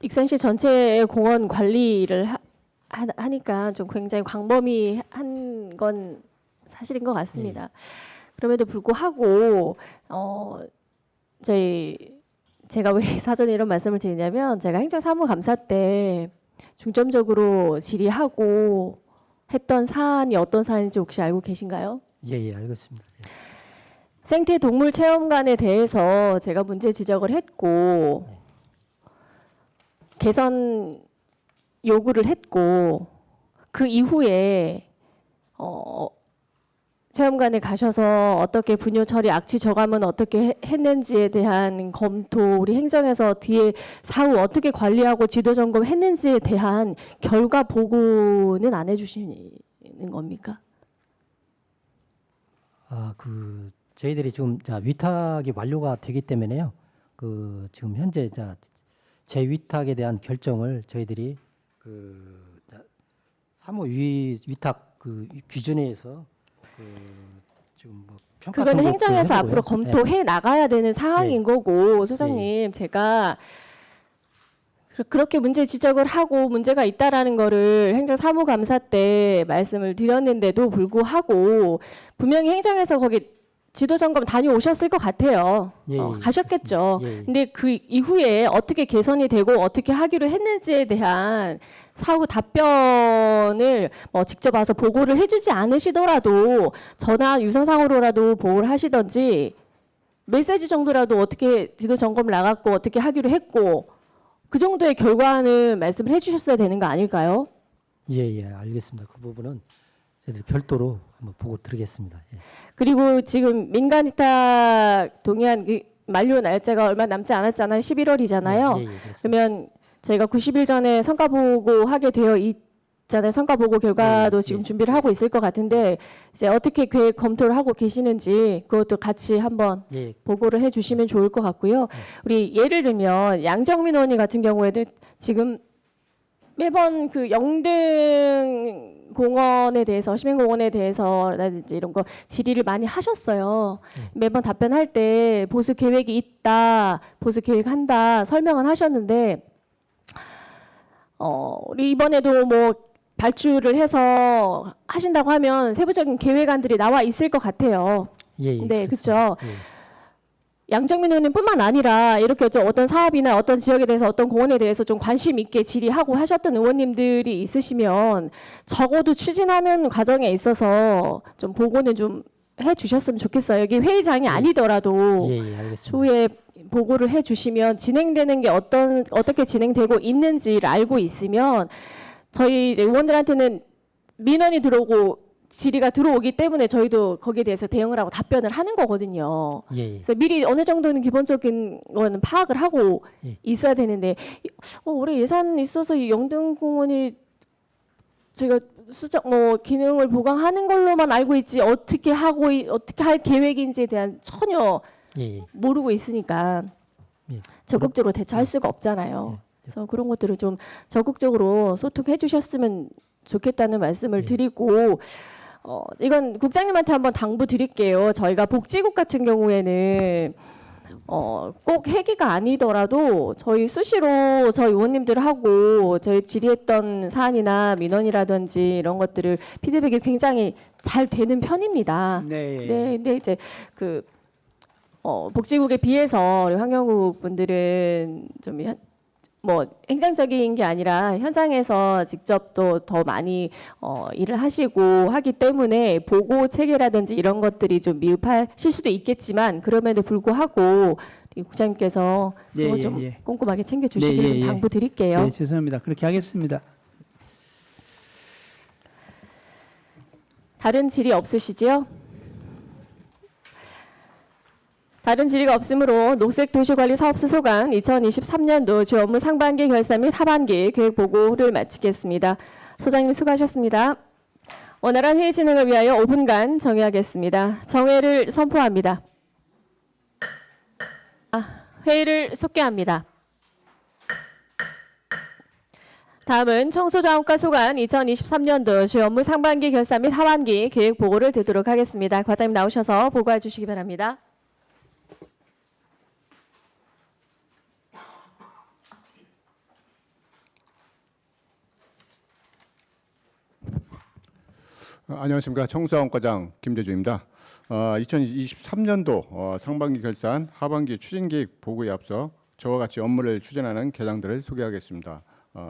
익산시 전체의 공원 관리를 하니까 좀 굉장히 광범위한 건 사실인 것 같습니다. 그럼에도 불구하고 제가 왜 사전에 이런 말씀을 드리냐면 제가 행정사무감사 때 중점적으로 질의하고 했던 사안이 어떤 사안인지 혹시 알고 계신가요? 예, 예, 알겠습니다. 예. 생태 동물 체험관에 대해서 제가 문제 지적을 했고 개선 요구를 했고 그 이후에 체험관에 가셔서 어떻게 분뇨 처리 악취 저감은 어떻게 했는지에 대한 검토 우리 행정에서 뒤에 사후 어떻게 관리하고 지도 점검했는지에 대한 결과 보고는 안 해주시는 겁니까? 그 저희들이 지금 위탁이 완료가 되기 때문에요. 그 지금 현재 재위탁에 대한 결정을 저희들이 그 사무 위탁 그 기준에서 지금 뭐 평가 그거는 등록도 행정에서 해보고요. 앞으로 검토해 나가야 되는 사항인 거고 소장님 제가 그렇게 문제 지적을 하고 문제가 있다라는 거를 행정사무감사 때 말씀을 드렸는데도 불구하고 분명히 행정에서 거기 지도 점검 다녀오셨을 것 같아요. 예, 예, 가셨겠죠. 예, 예. 근데 그 이후에 어떻게 개선이 되고 어떻게 하기로 했는지에 대한 사후 답변을 뭐 직접 와서 보고를 해주지 않으시더라도 전화 유선상으로라도 보고를 하시던지 메시지 정도라도 어떻게 지도 점검을 나갔고 어떻게 하기로 했고 그 정도의 결과는 말씀을 해주셨어야 되는 거 아닐까요? 예, 알겠습니다. 그 부분은 저희들 별도로 한번 보고 드리겠습니다. 예. 그리고 지금 민간위탁 동의안 그 만료 날짜가 얼마 남지 않았잖아요. 11월이잖아요. 예, 그렇습니다. 그러면 저희가 90일 전에 성과 보고 하게 되어 있잖아요. 성과 보고 결과도 예, 지금 예. 준비를 하고 있을 것 같은데 이제 어떻게 계획 검토를 하고 계시는지 그것도 같이 한번 예, 보고를 해주시면 좋을 것 같고요. 우리 예를 들면 양정민 의원님 같은 경우에는 지금 매번 그 영등 공원에 대해서 시민공원에 대해서라든지 이런 거 질의를 많이 하셨어요. 매번 답변할 때 보수 계획이 있다, 보수 계획한다 설명은 하셨는데 우리 이번에도 뭐 발주를 해서 하신다고 하면 세부적인 계획안들이 나와 있을 것 같아요. 예, 네, 그렇습니다. 그렇죠. 양정민 의원님뿐만 아니라 이렇게 어떤 사업이나 어떤 지역에 대해서 어떤 공원에 대해서 좀 관심 있게 질의하고 하셨던 의원님들이 있으시면 적어도 추진하는 과정에 있어서 좀 보고는 좀 해주셨으면 좋겠어요. 여기 회의장이 아니더라도 예, 알겠습니다. 추후에 보고를 해주시면 진행되는 게 어떻게 진행되고 있는지를 알고 있으면 저희 이제 의원들한테는 민원이 들어오고 질의가 들어오기 때문에 저희도 거기에 대해서 대응을 하고 답변을 하는 거거든요. 예, 그래서 미리 어느 정도는 기본적인 거는 파악을 하고 예. 있어야 되는데 올해 예산 있어서 이 영등공원이 저희가 수정 기능을 보강하는 걸로만 알고 있지 어떻게 할 계획인지에 대한 전혀 예, 모르고 있으니까 예. 적극적으로 대처할 수가 없잖아요. 그래서 그런 것들을 좀 적극적으로 소통해 주셨으면 좋겠다는 말씀을 드리고 이건 국장님한테 한번 당부 드릴게요. 저희가 복지국 같은 경우에는 꼭 회기가 아니더라도 저희 수시로 저희 의원님들하고 저희 질의했던 사안이나 민원이라든지 이런 것들을 피드백이 굉장히 잘 되는 편입니다. 네. 근데 이제 그 복지국에 비해서 우리 환경국 분들은 좀 뭐 행정적인 게 아니라 현장에서 직접 또 더 많이 일을 하시고 하기 때문에 보고 체계라든지 이런 것들이 좀 미흡하실 수도 있겠지만 그럼에도 불구하고 우리 국장님께서 그거 좀 꼼꼼하게 챙겨주시기를 좀 당부드릴게요. 네, 죄송합니다. 그렇게 하겠습니다. 다른 질의 없으시죠? 다른 질의가 없으므로 녹색도시관리사업소 소관 2023년도 주 업무 상반기 결산 및 하반기 계획 보고를 마치겠습니다. 소장님 수고하셨습니다. 원활한 회의 진행을 위하여 5분간 정회하겠습니다. 정회를 선포합니다. 회의를 속개합니다. 다음은 청소자원과 소관 2023년도 주 업무 상반기 결산 및 하반기 계획 보고를 듣도록 하겠습니다. 과장님 나오셔서 보고해 주시기 바랍니다. 안녕하십니까. 청소자원과장 김대주입니다. 2023년도 상반기 결산, 하반기 추진계획 보고에 앞서 저와 같이 업무를 추진하는 계장들을 소개하겠습니다.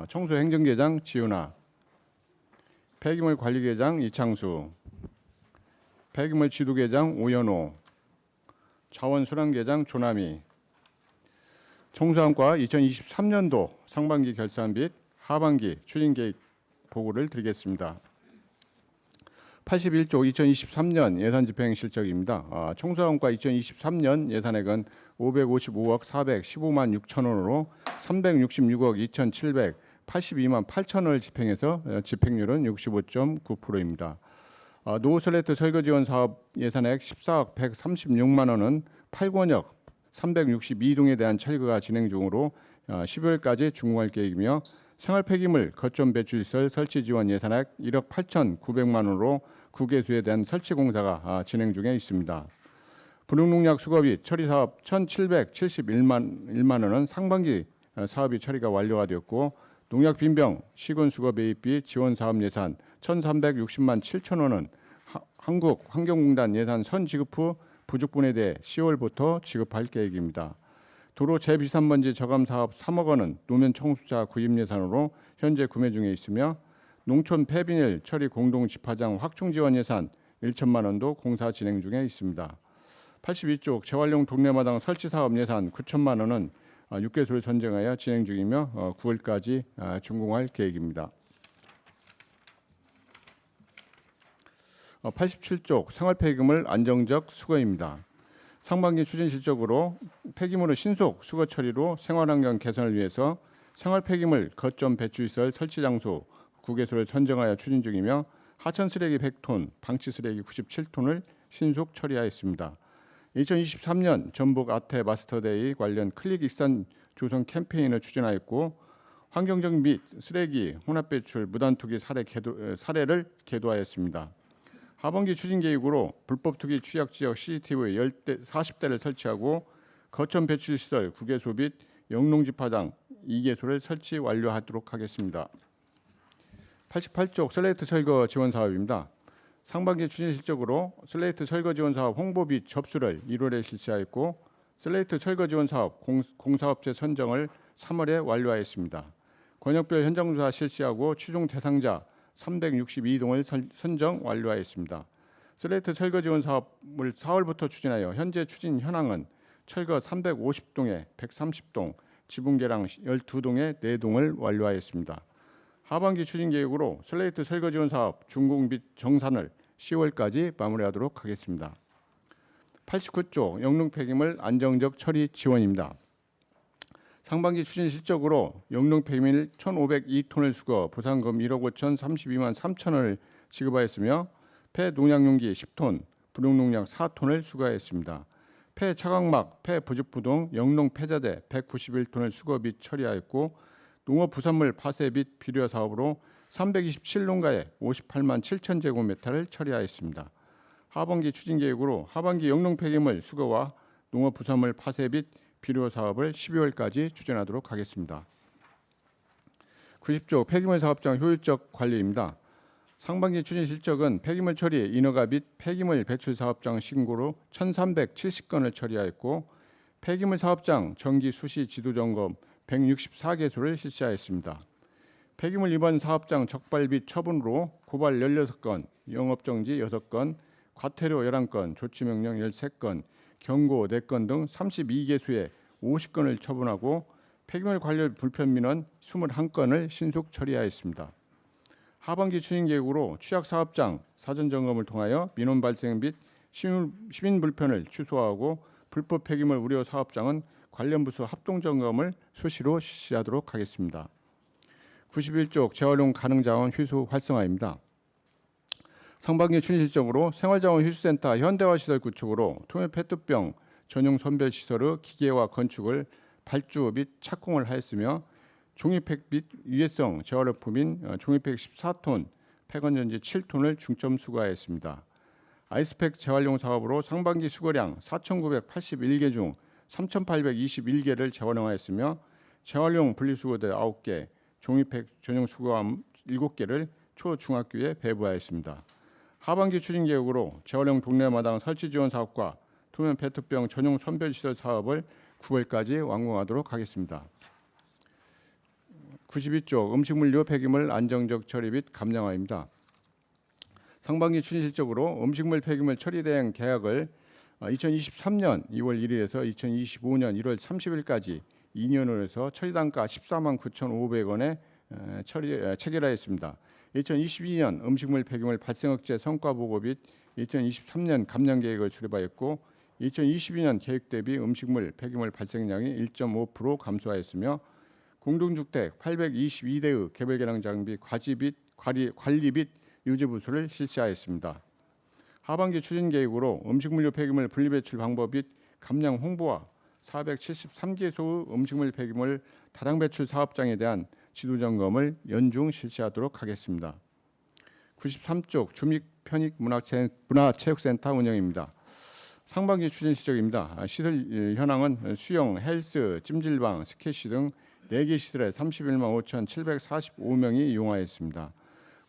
청소행정계장 지윤아, 폐기물 관리계장 이창수, 폐기물 지도계장 오연호, 자원순환계장 조남희, 청소안과 2023년도 상반기 결산 및 하반기 추진계획 보고를 드리겠습니다. 81조 2023년 예산 집행 실적입니다. 청소안과 2023년 예산액은 555억 415만 6천 원으로 366억 2,782만 8천 원을 집행해서 집행률은 65.9%입니다. 노후슬래트 설거지원 사업 예산액 14억 136만 원은 8권역 362동에 대한 철거가 진행 중으로 12월까지 준공할 계획이며 생활폐기물 거점 배출시설 설치 지원 예산액 1억 8,900만 원으로 구개수에 대한 설치 공사가 진행 중에 있습니다. 분홍농약 수거 및 처리 사업 1,771만 원은 상반기 사업이 처리가 완료가 되었고 농약 빈병 시군 수거 매입비 지원 사업 예산 1,360만 7천 원은 한국환경공단 예산 선 지급 후 부족분에 대해 10월부터 지급할 계획입니다. 도로 재비산먼지 저감 사업 3억 원은 노면 청수차 구입 예산으로 현재 구매 중에 있으며 농촌 폐비닐 처리 공동 집화장 확충 지원 예산 1천만 원도 공사 진행 중에 있습니다. 82쪽 재활용 동네마당 설치 사업 예산 9천만 원은 6개소를 전쟁하여 진행 중이며 9월까지 준공할 계획입니다. 87쪽 생활폐기물 안정적 수거입니다. 상반기 추진 실적으로 폐기물의 신속 수거 처리로 생활환경 개선을 위해서 생활폐기물 거점 배출시설 설치 장소 9개소를 선정하여 추진 중이며 하천 쓰레기 100톤, 방치 쓰레기 97톤을 신속 처리하였습니다. 2023년 전북 아태 마스터데이 관련 클릭 익산 조성 캠페인을 추진하였고 환경적 및 쓰레기 혼합 배출 무단 투기 사례를 계도하였습니다. 하반기 추진 계획으로 불법 투기 취약 지역 CCTV 40대를 설치하고 거점 배출 시설 9개소 및 영농 집화장 2개소를 설치 완료하도록 하겠습니다. 88쪽 슬레이트 철거 지원 사업입니다. 상반기 추진 실적으로 슬레이트 철거 지원 사업 홍보 및 접수를 1월에 실시하였고 슬레이트 철거 지원 사업 공사업체 선정을 3월에 완료하였습니다. 권역별 현장 조사 실시하고 최종 대상자 362동을 선정 완료하였습니다. 슬레이트 철거 지원 사업을 4월부터 추진하여 현재 추진 현황은 철거 350동에 130동, 지붕 개량 12동에 4동을 완료하였습니다. 하반기 추진 계획으로 슬레이트 철거 지원 사업 준공 및 정산을 10월까지 마무리하도록 하겠습니다. 89쪽 영농 폐기물 안정적 처리 지원입니다. 상반기 추진 실적으로 영농 폐기물 1,502톤을 수거 보상금 1억 5,032만 3천 원을 지급하였으며 폐 농약용기 10톤, 불용농약 4톤을 수거하였습니다. 폐 차광막, 폐 부직부 영농 폐자재 191톤을 수거 및 처리하였고 농업 부산물 파쇄 및 비료 사업으로 327농가에 58만 7천 제곱미터를 처리하였습니다. 하반기 추진 계획으로 하반기 영농 폐기물 수거와 농업 부산물 파쇄 및 비료 사업을 12월까지 추진하도록 하겠습니다. 90조 폐기물 사업장 효율적 관리입니다. 상반기 추진 실적은 폐기물 처리 인허가 및 폐기물 배출 사업장 신고로 1,370건을 처리하였고 폐기물 사업장 정기 수시 지도 점검 164개소를 실시하였습니다. 폐기물 위반 사업장 적발 및 처분으로 고발 16건, 영업정지 6건, 과태료 11건, 조치명령 13건, 경고 4건 등 32개소에 50건을 처분하고 폐기물 관련 불편민원 21건을 신속 처리하였습니다. 하반기 추진 계획으로 취약 사업장 사전 점검을 통하여 민원 발생 및 시민 불편을 취소하고 불법 폐기물 우려 사업장은 관련 부서 합동 점검을 수시로 실시하도록 하겠습니다. 91쪽 재활용 가능 자원 휴수 활성화입니다. 상반기 추진 실적으로 생활자원 휴수센터 현대화 시설 구축으로 투명 페트병 전용 선별 시설의 기계화 건축을 발주 및 착공을 하였으며 종이팩 및 유해성 재활용품인 종이팩 14톤, 폐건전지 7톤을 중점 수거하였습니다. 아이스팩 재활용 사업으로 상반기 수거량 4,981개 중 3,821개를 재활용하였으며 재활용 분리수거대 9개, 종이팩 전용 수거함 7개를 초중학교에 배부하였습니다. 하반기 추진 계획으로 재활용 동네마당 설치 지원 사업과 투명 페트병 전용 선별시설 사업을 9월까지 완공하도록 하겠습니다. 92쪽 음식물류 폐기물 안정적 처리 및 감량화입니다. 상반기 추진 실적으로 음식물 폐기물 처리 대행 계약을 2023년 2월 1일에서 2025년 1월 30일까지 2년으로 해서 처리 단가 14만 9,500원에 체결하였습니다. 2022년 음식물 폐기물 발생 억제 성과 보고 및 2023년 감량 계획을 수립하였고 2022년 계획 대비 음식물 폐기물 발생량이 1.5% 감소하였으며 공동주택 822대의 개별 개량 장비 관리 및 유지 부수를 실시하였습니다. 하반기 추진 계획으로 음식물류 폐기물 분리배출 방법 및 감량 홍보와 473개소의 음식물 폐기물 다량 배출 사업장에 대한 지도 점검을 연중 실시하도록 하겠습니다. 93쪽 주립 편익 문화체육센터 운영입니다. 상반기 추진 실적입니다. 시설 현황은 수영, 헬스, 찜질방, 스케치 등 4개 시설에 31만 5,745명이 이용하였습니다.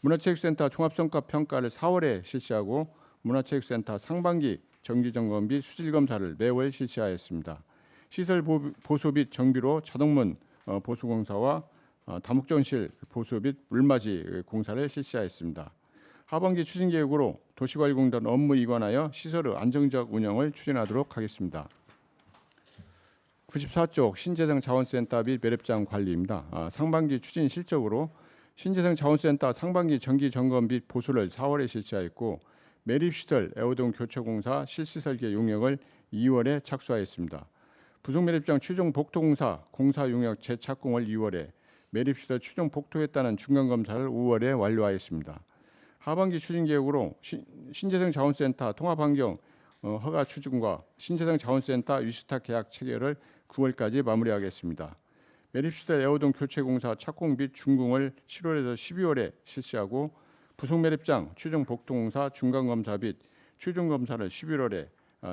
문화체육센터 종합성과 평가를 4월에 실시하고 문화체육센터 상반기 정기점검 및 수질검사를 매월 실시하였습니다. 시설 보수 및 정비로 자동문 보수공사와 다목전실 보수 및 물맞이 공사를 실시하였습니다. 하반기 추진계획으로 도시관리공단 업무 이관하여 시설의 안정적 운영을 추진하도록 하겠습니다. 94쪽 신재생 자원센터 및 매립장 관리입니다. 상반기 추진 실적으로 신재생 자원센터 상반기 정기 점검 및 보수를 4월에 실시하였고 매립시설 애호동 교체공사 실시 설계 용역을 2월에 착수하였습니다. 부속 매립장 최종 복토공사 공사 용역 재착공을 2월에 매립시설 최종 복토에 따른 중간검사를 5월에 완료하였습니다. 하반기 추진계획으로 신재생 자원센터 통합환경 허가 추진과 신재생 자원센터 위스탁 계약 체결을 9월까지 마무리하겠습니다. 매립시설 애호동 교체공사 착공 및 준공을 7월에서 12월에 실시하고 부속 매립장 최종 복토공사 중간검사 및 최종 검사를 11월에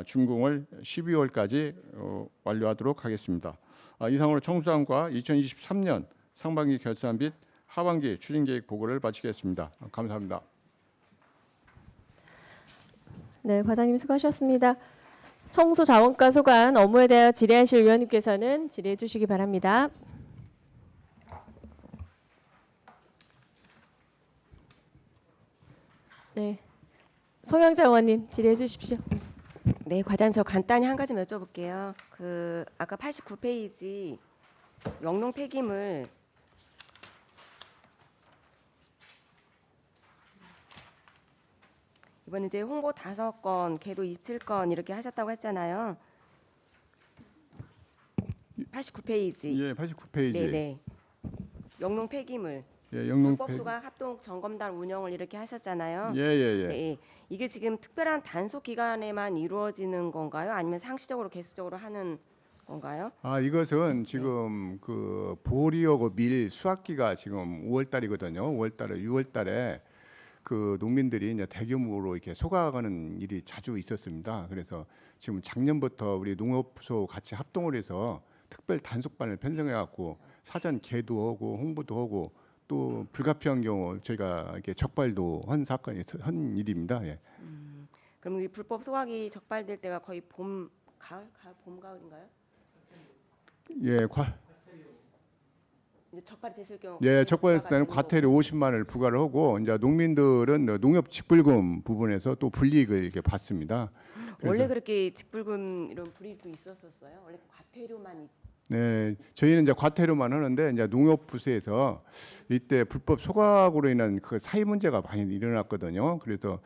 준공을 12월까지 완료하도록 하겠습니다. 이상으로 청수상과 2023년 상반기 결산 및 하반기 추진계획 보고를 마치겠습니다. 감사합니다. 네, 과장님 수고하셨습니다. 청소자원과 소관 업무에 대하여 질의하실 위원님께서는 질의해 주시기 바랍니다. 네, 송영자 의원님 질의해 주십시오. 네, 과장님 저 간단히 한 가지 여쭤볼게요. 그 아까 89페이지 영농 폐기물 이번 이제 홍보 5건, 개도 27건 이렇게 하셨다고 했잖아요. 89페이지. 예, 89페이지. 네네. 영농 폐기물. 예, 영농 불법 소각 합동 점검단 운영을 이렇게 하셨잖아요. 예. 네, 이게 지금 특별한 단속 기간에만 이루어지는 건가요? 아니면 상시적으로 계속적으로 하는 건가요? 이것은 지금 그 보리하고 밀 수확기가 지금 5월 달이거든요. 5월 달에 6월 달에 그 농민들이 이제 대규모로 이렇게 소각하는 일이 자주 있었습니다. 그래서 지금 작년부터 우리 농업부서 같이 합동을 해서 특별 단속반을 편성해 갖고 사전 개도 하고 홍보도 하고 또 불가피한 경우 저희가 이렇게 적발도 한 사건이 한 일입니다. 예. 그럼 이 불법 소각이 적발될 때가 거의 봄, 봄, 가을인가요? 예, 이제 적발이 됐을 경우. 예, 적발했을 때는 과태료 50만을 부과를 하고 이제 농민들은 농협 직불금 부분에서 또 불이익을 이렇게 받습니다. 원래 그렇게 직불금 이런 불이익도 있었었어요? 원래 과태료만 네, 저희는 이제 과태료만 하는데 이제 농협부서에서 이때 불법 소각으로 인한 그 사회 문제가 많이 일어났거든요. 그래서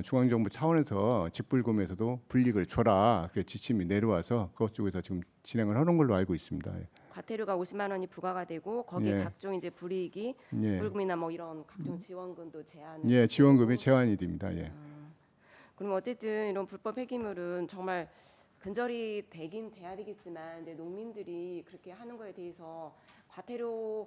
중앙정부 차원에서 직불금에서도 불이익을 줘라 그래 지침이 내려와서 그것 쪽에서 지금 진행을 하는 걸로 알고 있습니다. 과태료가 50만 원이 부과가 되고 거기에 예. 각종 이제 불이익이 직불금이나 뭐 이런 각종 지원금도 제한. 예, 지원금이 제한이 됩니다. 예. 그럼 어쨌든 이런 불법 폐기물은 정말 근절이 되긴 돼야 되겠지만 이제 농민들이 그렇게 하는 거에 대해서 과태료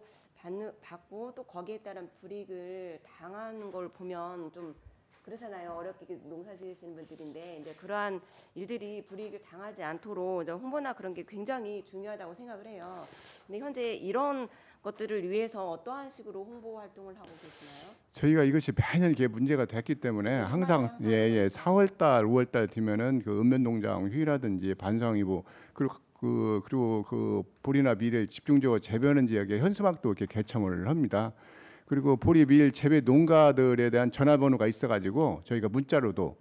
받고 또 거기에 따른 불이익을 당하는 걸 보면 좀 그렇잖아요. 어렵게 농사 지으시는 분들인데 이제 그러한 일들이 불이익을 당하지 않도록 이제 홍보나 그런 게 굉장히 중요하다고 생각을 해요. 근데 현재 이런 것들을 위해서 어떠한 식으로 홍보 활동을 하고 계시나요? 저희가 이것이 매년 이게 문제가 됐기 때문에 항상 4월달, 5월달 되면은 그 읍면농장 휴일하든지 반성이고 그리고 그 보리나 밀을 집중적으로 재배하는 지역에 현수막도 이렇게 개청을 합니다. 그리고 보리 밀 재배 농가들에 대한 전화번호가 있어가지고 저희가 문자로도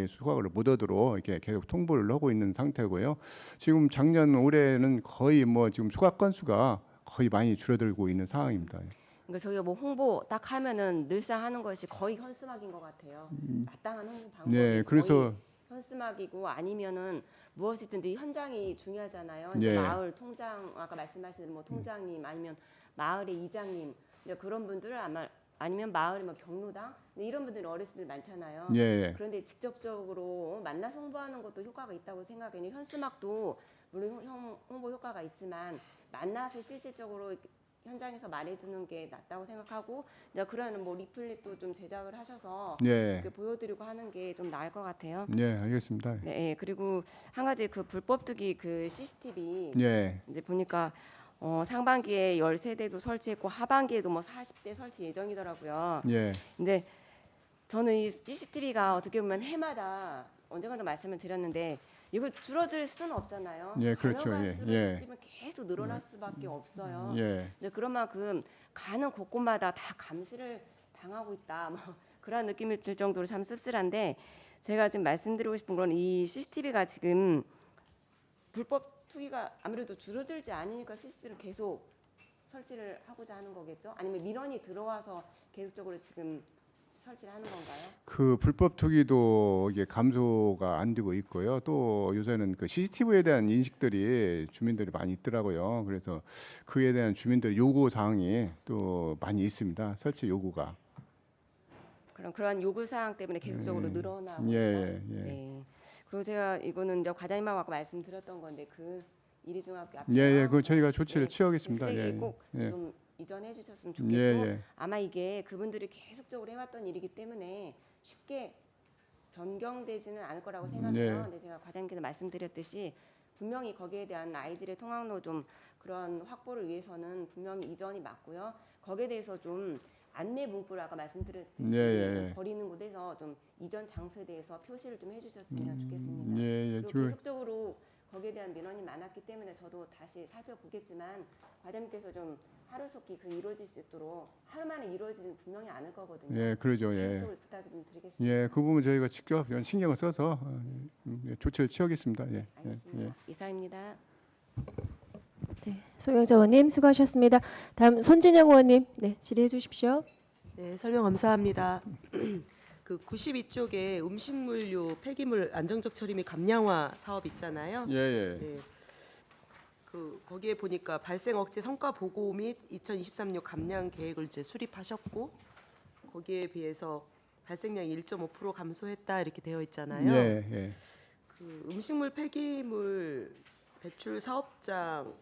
수확을 못 하도록 이렇게 계속 통보를 하고 있는 상태고요. 지금 작년 올해는 거의 뭐 지금 수확 건수가 거의 많이 줄어들고 있는 상황입니다. 그러니까 저희가 뭐 홍보 딱 하면은 늘상 하는 것이 거의 현수막인 것 같아요. 마땅한 홍보 방법이 네, 그래서 거의 현수막이고 아니면은 무엇이든 현장이 중요하잖아요. 예. 마을 통장 아까 말씀하신 뭐 통장님 아니면 마을의 이장님 그런 분들을 아니면 마을의 뭐 경로당 이런 분들이 어르신들 많잖아요. 예. 그런데 직접적으로 만나서 홍보하는 것도 효과가 있다고 생각해요. 현수막도 물론 홍보 효과가 있지만 만나서 실질적으로 현장에서 말해주는 게 낫다고 생각하고 그러한 뭐 리플릿도 좀 제작을 하셔서 보여드리고 하는 게 좀 나을 것 같아요. 네, 알겠습니다. 네, 그리고 한 가지 그 불법 투기 그 CCTV 예. 이제 보니까 상반기에 13대도 설치했고 하반기에도 뭐 40대 설치 예정이더라고요. 예. 근데 저는 이 CCTV가 어떻게 보면 해마다 언젠가도 말씀을 드렸는데 이거 줄어들 수는 없잖아요. 예, 그렇죠. 가능할수록 예. CCTV는 계속 늘어날 수밖에 없어요. 예. 근데 그런 만큼 가는 곳곳마다 다 감시를 당하고 있다. 뭐 그런 느낌이 들 정도로 참 씁쓸한데 제가 지금 말씀드리고 싶은 건 이 CCTV가 지금 불법 투기가 아무래도 줄어들지 않으니까 CCTV를 계속 설치를 하고자 하는 거겠죠? 아니면 민원이 들어와서 계속적으로 지금 설치를 하는 건가요? 그 불법 투기도 이게 감소가 안 되고 있고요. 또 요새는 그 CCTV에 대한 인식들이 주민들이 많이 있더라고요. 그래서 그에 대한 주민들의 요구 사항이 또 많이 있습니다. 설치 요구가. 그럼 그런 요구 사항 때문에 계속적으로 늘어나고 예, 있다. 예. 네. 그리고 제가 이거는 이제 과장님하고 아까 말씀드렸던 건데 그 이리중학교 앞에 예, 그 저희가 조치를 네, 취하겠습니다. 쓰레기 예. 꼭 예. 좀 이전해 주셨으면 좋겠고 예, 예. 아마 이게 그분들이 계속적으로 해왔던 일이기 때문에 쉽게 변경되지는 않을 거라고 생각해요. 네. 근데 제가 과장님께서 말씀드렸듯이 분명히 거기에 대한 아이들의 통학로 좀 그런 확보를 위해서는 분명히 이전이 맞고요. 거기에 대해서 좀 안내 문구를 아까 말씀드렸듯이 예, 예. 버리는 곳에서 좀 이전 장소에 대해서 표시를 좀 해주셨으면 좋겠습니다. 예, 예. 그리고 계속적으로 거기에 대한 민원이 많았기 때문에 저도 다시 살펴보겠지만 과장님께서 좀 하루속히 그 이루어질 수 있도록 하루 만에 이루어지는 분명히 않을 거거든요. 예, 그러죠. 예. 계속적으로 부탁 좀 드리겠습니다. 예, 그 부분 저희가 직접 신경을 써서 조치를 취하겠습니다. 예. 알겠습니다. 예. 이사입니다. 네, 송영자 의원님 수고하셨습니다. 다음 손진영 의원님, 네, 질의해 주십시오. 네, 설명 감사합니다. 그 92쪽에 음식물류 폐기물 안정적 처리 및 감량화 사업 있잖아요. 예, 예. 네. 그 거기에 보니까 발생 억제 성과 보고 및 2023년 감량 계획을 이제 수립하셨고 거기에 비해서 발생량이 1.5% 감소했다 이렇게 되어 있잖아요. 예, 예. 그 음식물 폐기물 배출 사업장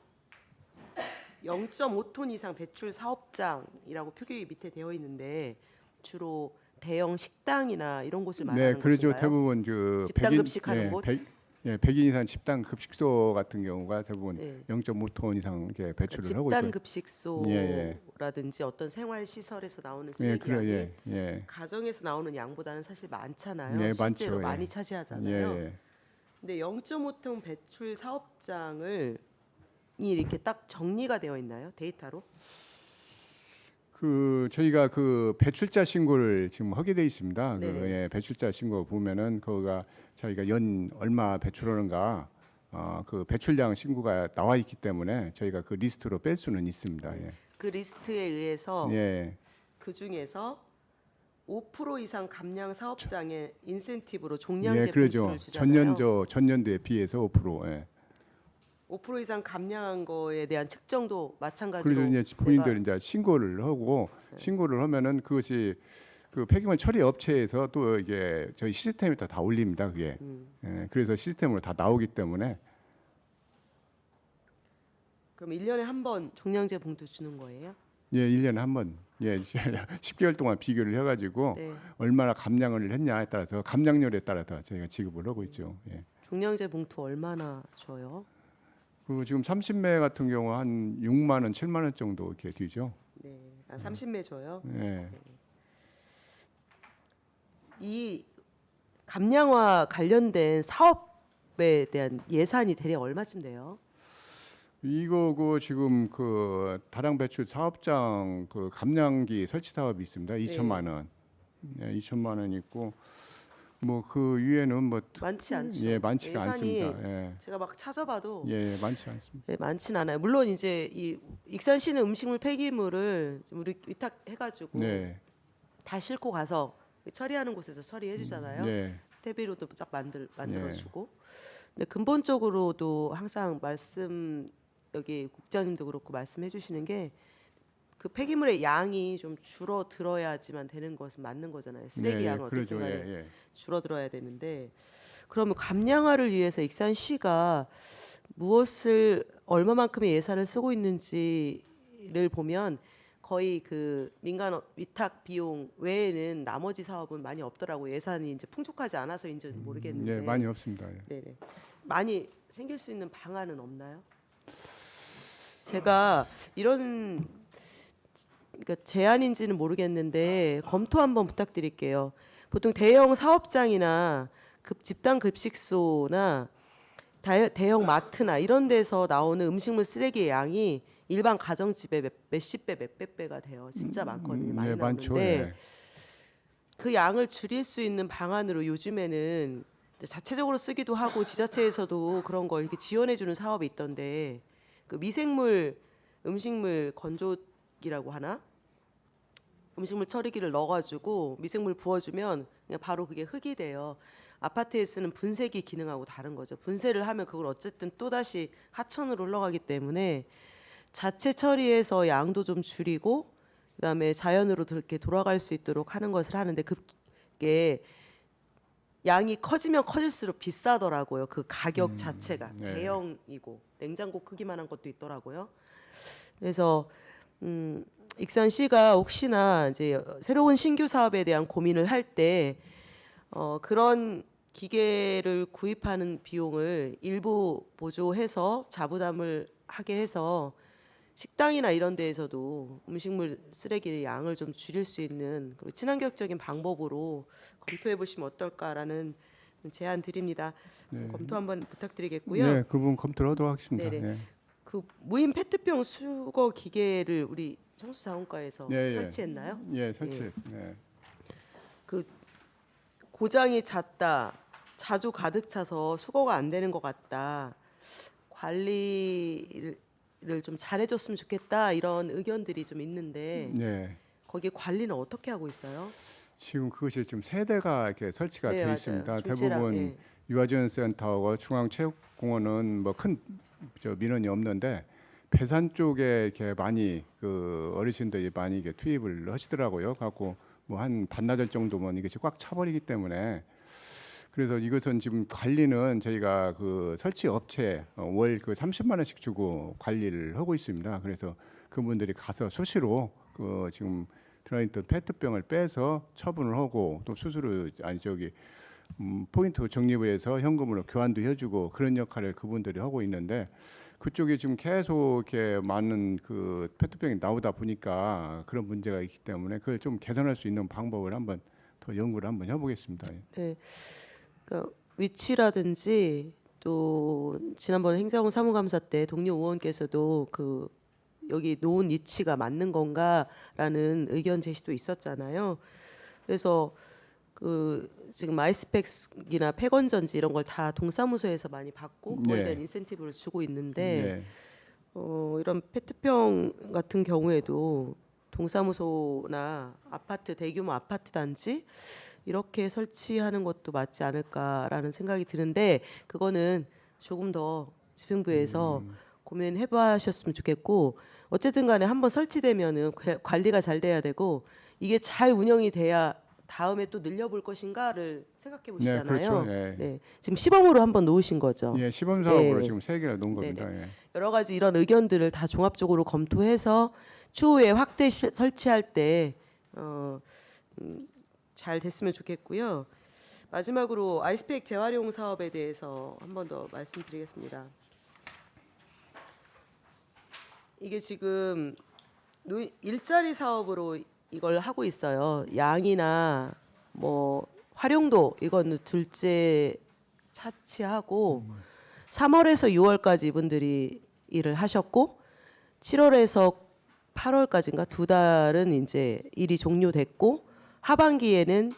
0.5톤 이상 배출 사업장이라고 표기 밑에 되어 있는데 주로 대형 식당이나 이런 곳을 말하는 네, 그렇죠. 것인가요? 대부분 그 집단 급식하는 곳? 100인 이상 집단 급식소 같은 경우가 대부분 네. 0.5톤 이상 이렇게 배출을 하고 집단 있죠. 급식소라든지 어떤 생활 시설에서 나오는 예, 쓰레기 그래, 양이 예, 예. 가정에서 나오는 양보다는 사실 많잖아요. 네, 실제로 많죠, 예. 많이 차지하잖아요. 예, 예. 근데 0.5톤 배출 사업장을 이렇게 딱 정리가 되어 있나요? 데이터로? 그 저희가 그 배출자 신고를 지금 하게 돼 있습니다. 그 네네. 예, 배출자 신고 보면은 거기가 저희가 연 얼마 배출하는가 그 배출량 신고가 나와 있기 때문에 저희가 그 리스트로 뺄 수는 있습니다. 예. 그 리스트에 의해서 예. 그 중에서 5% 이상 감량 사업장의 인센티브로 종량제 예, 그러죠. 봉투를 주잖아요. 전년도에 비해서 5%. 예. 5% 이상 감량한 거에 대한 측정도 마찬가지로 그래서 이제 본인들 이제 신고를 하고 신고를 하면은 그것이 그 폐기물 처리 업체에서 또 이게 저희 시스템에 다 올립니다. 그게. 예, 그래서 시스템으로 다 나오기 때문에 그럼 1년에 한 번 종량제 봉투 주는 거예요? 예, 1년에 한 번. 예, 10개월 동안 비교를 해 가지고 네. 얼마나 감량을 했냐에 따라서 감량률에 따라서 저희가 지급을 하고 있죠. 예. 종량제 봉투 얼마나 줘요? 그 지금 30매 같은 경우 한 6만 원, 7만 원 정도 이렇게 되죠. 네, 30매 줘요. 예. 이 감량화 관련된 사업에 대한 예산이 대략 얼마쯤 돼요? 이거 그 지금 그 다량 배출 사업장 그 감량기 설치 사업이 있습니다. 2천만 원. 예, 2천만 원 있고 뭐 그 위에는 뭐 많지 않죠. 예, 많지가 예산이 않습니다. 예. 제가 막 찾아봐도 예, 많지 않습니다. 네, 많진 않아요. 물론 이제 이 익산시는 음식물 폐기물을 좀 우리 위탁해가지고 네. 다 싣고 가서 처리하는 곳에서 처리해 주잖아요. 예. 퇴비로도 쫙 만들어주고. 근데 근본적으로도 항상 여기 국장님도 그렇고 말씀해 주시는 게 그 폐기물의 양이 좀 줄어들어야지만 되는 것은 맞는 거잖아요. 쓰레기 예, 양은 어떻게 그러죠. 간에 예. 줄어들어야 되는데 그러면 감량화를 위해서 익산시가 무엇을 얼마만큼의 예산을 쓰고 있는지를 보면 거의 그 민간 위탁 비용 외에는 나머지 사업은 많이 없더라고요. 예산이 이제 풍족하지 않아서인지 모르겠는데. 예, 많이 없습니다. 예. 네네. 많이 생길 수 있는 방안은 없나요? 제가 이런 그러니까 제안인지는 모르겠는데 검토 한번 부탁드릴게요. 보통 대형 사업장이나 집단 급식소나 대형 마트나 이런 데서 나오는 음식물 쓰레기의 양이 일반 가정집에 몇십 배, 몇백 배가 돼요. 진짜 많거든요. 많이 나오는데 그 양을 줄일 수 있는 방안으로 요즘에는 자체적으로 쓰기도 하고 지자체에서도 그런 걸 이렇게 지원해주는 사업이 있던데 그 미생물 음식물 건조기라고 하나? 음식물 처리기를 넣어가지고 미생물 부어주면 그냥 바로 그게 흙이 돼요. 아파트에 쓰는 분쇄기 기능하고 다른 거죠. 분쇄를 하면 그걸 어쨌든 또다시 하천으로 흘러가기 때문에 자체 처리해서 양도 좀 줄이고 그다음에 자연으로 이렇게 돌아갈 수 있도록 하는 것을 하는데 그게 양이 커지면 커질수록 비싸더라고요. 그 가격 자체가 대형이고 냉장고 크기만한 것도 있더라고요. 그래서 익산시가 혹시나 이제 새로운 신규 사업에 대한 고민을 할 때 그런 기계를 구입하는 비용을 일부 보조해서 자부담을 하게 해서 식당이나 이런 데에서도 음식물 쓰레기의 양을 좀 줄일 수 있는 친환경적인 방법으로 검토해 보시면 어떨까라는 제안 드립니다. 검토 한번 부탁드리겠고요. 네, 그 부분 검토를 하도록 하겠습니다. 네네. 네. 그 무인 페트병 수거 기계를 우리 청수자원과에서 설치했나요? 예, 설치했습니다. 네. 그 고장이 잦다, 자주 가득 차서 수거가 안 되는 것 같다, 관리를 좀 잘해줬으면 좋겠다 이런 의견들이 좀 있는데 네. 거기 관리는 어떻게 하고 있어요? 지금 그것이 지금 세대가 이렇게 설치가 네, 되어 맞아요. 있습니다. 중체랑, 대부분 예. 유아지원센터하고 중앙체육공원은 뭐 큰 민원이 없는데 배산 쪽에 이렇게 많이 그 어르신들이 많이 이게 투입을 하시더라고요. 갖고 뭐 한 반나절 정도면 이것이 꽉 차버리기 때문에 그래서 이것은 지금 관리는 저희가 그 설치 업체 월 그 30만 원씩 주고 관리를 하고 있습니다. 그래서 그분들이 가서 수시로 그 지금 들어있던 페트병을 빼서 처분을 하고 또 수수료 포인트 적립해서 현금으로 교환도 해주고 그런 역할을 그분들이 하고 있는데 그쪽에 지금 계속 이렇게 많은 그 페트병이 나오다 보니까 그런 문제가 있기 때문에 그걸 좀 개선할 수 있는 방법을 한번 더 연구를 한번 해보겠습니다. 네, 그러니까 위치라든지 또 지난번 행정원 사무감사 때 동료 의원께서도 그 여기 놓은 위치가 맞는 건가라는 의견 제시도 있었잖아요. 그래서 그 지금 아이스팩이나 폐건전지 이런 걸 다 동사무소에서 많이 받고 그거에 대한 인센티브를 주고 있는데 이런 페트병 같은 경우에도 동사무소나 아파트 대규모 아파트 단지 이렇게 설치하는 것도 맞지 않을까라는 생각이 드는데 그거는 조금 더 집행부에서 고민해 보셨으면 좋겠고 어쨌든 간에 한번 설치되면은 관리가 잘 돼야 되고 이게 잘 운영이 돼야 다음에 또 늘려볼 것인가를 생각해 보시잖아요. 네, 그렇죠. 예. 네, 지금 시범으로 한번 놓으신 거죠. 예, 시범 사업으로 네. 지금 3개를 놓은 겁니다. 네네. 예. 여러 가지 이런 의견들을 다 종합적으로 검토해서 추후에 확대 설치할 때 잘 됐으면 좋겠고요. 마지막으로 아이스팩 재활용 사업에 대해서 한 번 더 말씀드리겠습니다. 이게 지금 일자리 사업으로 이걸 하고 있어요. 양이나 뭐 활용도 이건 둘째 차치하고 3월에서 6월까지 이분들이 일을 하셨고 7월에서 8월까지인가 2달은 이제 일이 종료됐고 하반기에는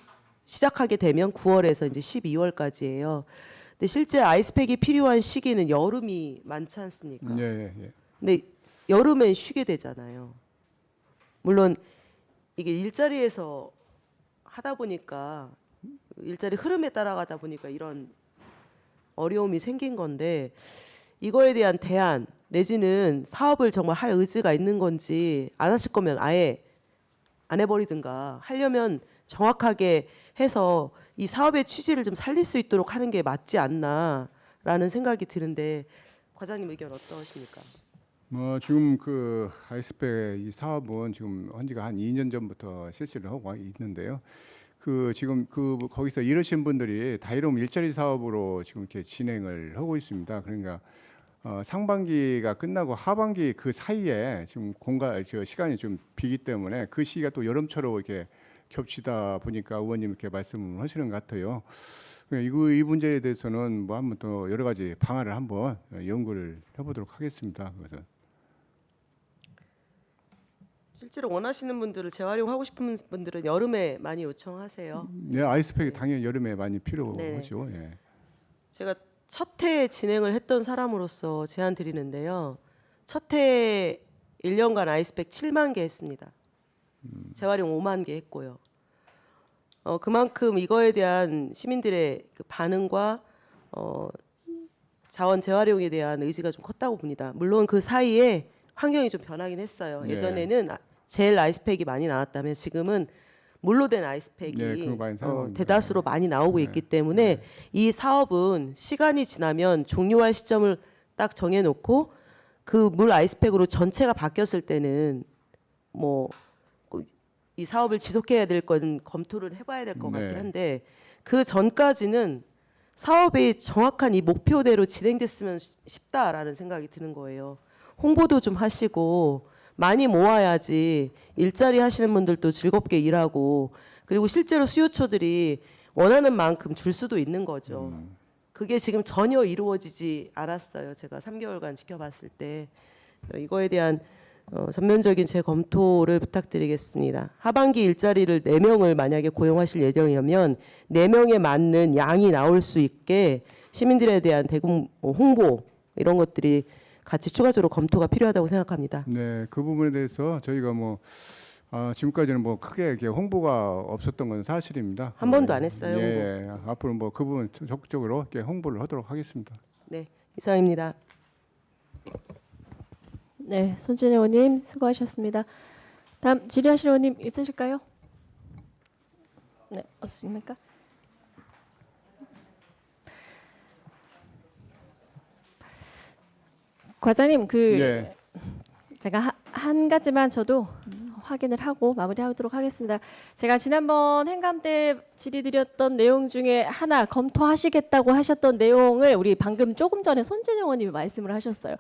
시작하게 되면 9월에서 이제 12월까지예요. 근데 실제 아이스팩이 필요한 시기는 여름이 많지 않습니까? 예. 근데 여름엔 쉬게 되잖아요. 물론 이게 일자리에서 하다 보니까 일자리 흐름에 따라가다 보니까 이런 어려움이 생긴 건데 이거에 대한 대안 내지는 사업을 정말 할 의지가 있는 건지 안 하실 거면 아예 안 해버리든가 하려면 정확하게 해서 이 사업의 취지를 좀 살릴 수 있도록 하는 게 맞지 않나라는 생각이 드는데 과장님 의견 어떠십니까? 뭐 지금 그 아이스팩 이 사업은 지금 한 지가 한 2년 전부터 실시를 하고 있는데요. 그 지금 그 거기서 일하신 분들이 다 이런 일자리 사업으로 지금 이렇게 진행을 하고 있습니다. 그러니까 상반기가 끝나고 하반기 그 사이에 지금 시간이 좀 비기 때문에 그 시기가 또 여름철로 이렇게 겹치다 보니까 의원님 이렇게 말씀을 하시는 것 같아요. 이 문제에 대해서는 뭐 한번 또 여러 가지 방안을 한번 연구를 해보도록 하겠습니다. 그래서 실제로 원하시는 분들을 재활용하고 싶은 분들은 여름에 많이 요청하세요. 네, 아이스팩이 당연히 여름에 많이 필요하죠. 네. 예. 제가 첫 해 진행을 했던 사람으로서 제안 드리는데요. 첫 해 1년간 아이스팩 7만 개 했습니다. 재활용 5만 개 했고요. 그만큼 이거에 대한 시민들의 그 반응과 자원 재활용에 대한 의지가 좀 컸다고 봅니다. 물론 그 사이에 환경이 좀 변하긴 했어요. 네. 예전에는 젤 아이스팩이 많이 나왔다면 지금은 물로 된 아이스팩이 네, 그거 많이 사용합니다. 대다수로 많이 나오고 있기 때문에 이 사업은 시간이 지나면 종료할 시점을 딱 정해놓고 그 물 아이스팩으로 전체가 바뀌었을 때는 뭐 이 사업을 지속해야 될 건 검토를 해봐야 될 것 같긴 한데 그 전까지는 사업이 정확한 이 목표대로 진행됐으면 싶다라는 생각이 드는 거예요. 홍보도 좀 하시고 많이 모아야지 일자리 하시는 분들도 즐겁게 일하고 그리고 실제로 수요처들이 원하는 만큼 줄 수도 있는 거죠. 그게 지금 전혀 이루어지지 않았어요. 제가 3개월간 지켜봤을 때 이거에 대한 전면적인 재검토를 부탁드리겠습니다. 하반기 일자리를 4명을 만약에 고용하실 예정이면 4명에 맞는 양이 나올 수 있게 시민들에 대한 대공 홍보 이런 것들이 같이 추가적으로 검토가 필요하다고 생각합니다. 네, 그 부분에 대해서 저희가 지금까지는 크게 이렇게 홍보가 없었던 건 사실입니다. 한 번도 안 했어요. 예, 앞으로 그 부분 적극적으로 이렇게 홍보를 하도록 하겠습니다. 네, 이상입니다. 네, 손진혜 의원님 수고하셨습니다. 다음 질의하실 의원님 있으실까요? 네, 없습니까? 과장님, 예. 제가 한 가지만 저도 확인을 하고 마무리하도록 하겠습니다. 제가 지난번 행감 때 질의드렸던 내용 중에 하나 검토하시겠다고 하셨던 내용을 우리 방금 조금 전에 손진영 의원님이 말씀을 하셨어요.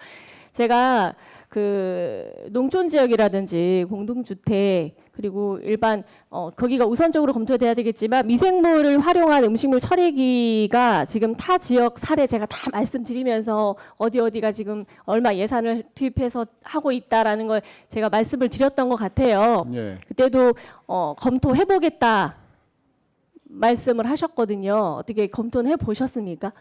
제가 그 농촌 지역이라든지 공동주택 그리고 일반 거기가 우선적으로 검토돼야 되겠지만 미생물을 활용한 음식물 처리기가 지금 타 지역 사례 제가 다 말씀드리면서 어디가 지금 얼마 예산을 투입해서 하고 있다라는 걸 제가 말씀을 드렸던 것 같아요. 예. 그때도 검토해 보겠다 말씀을 하셨거든요. 어떻게 검토는 해 보셨습니까?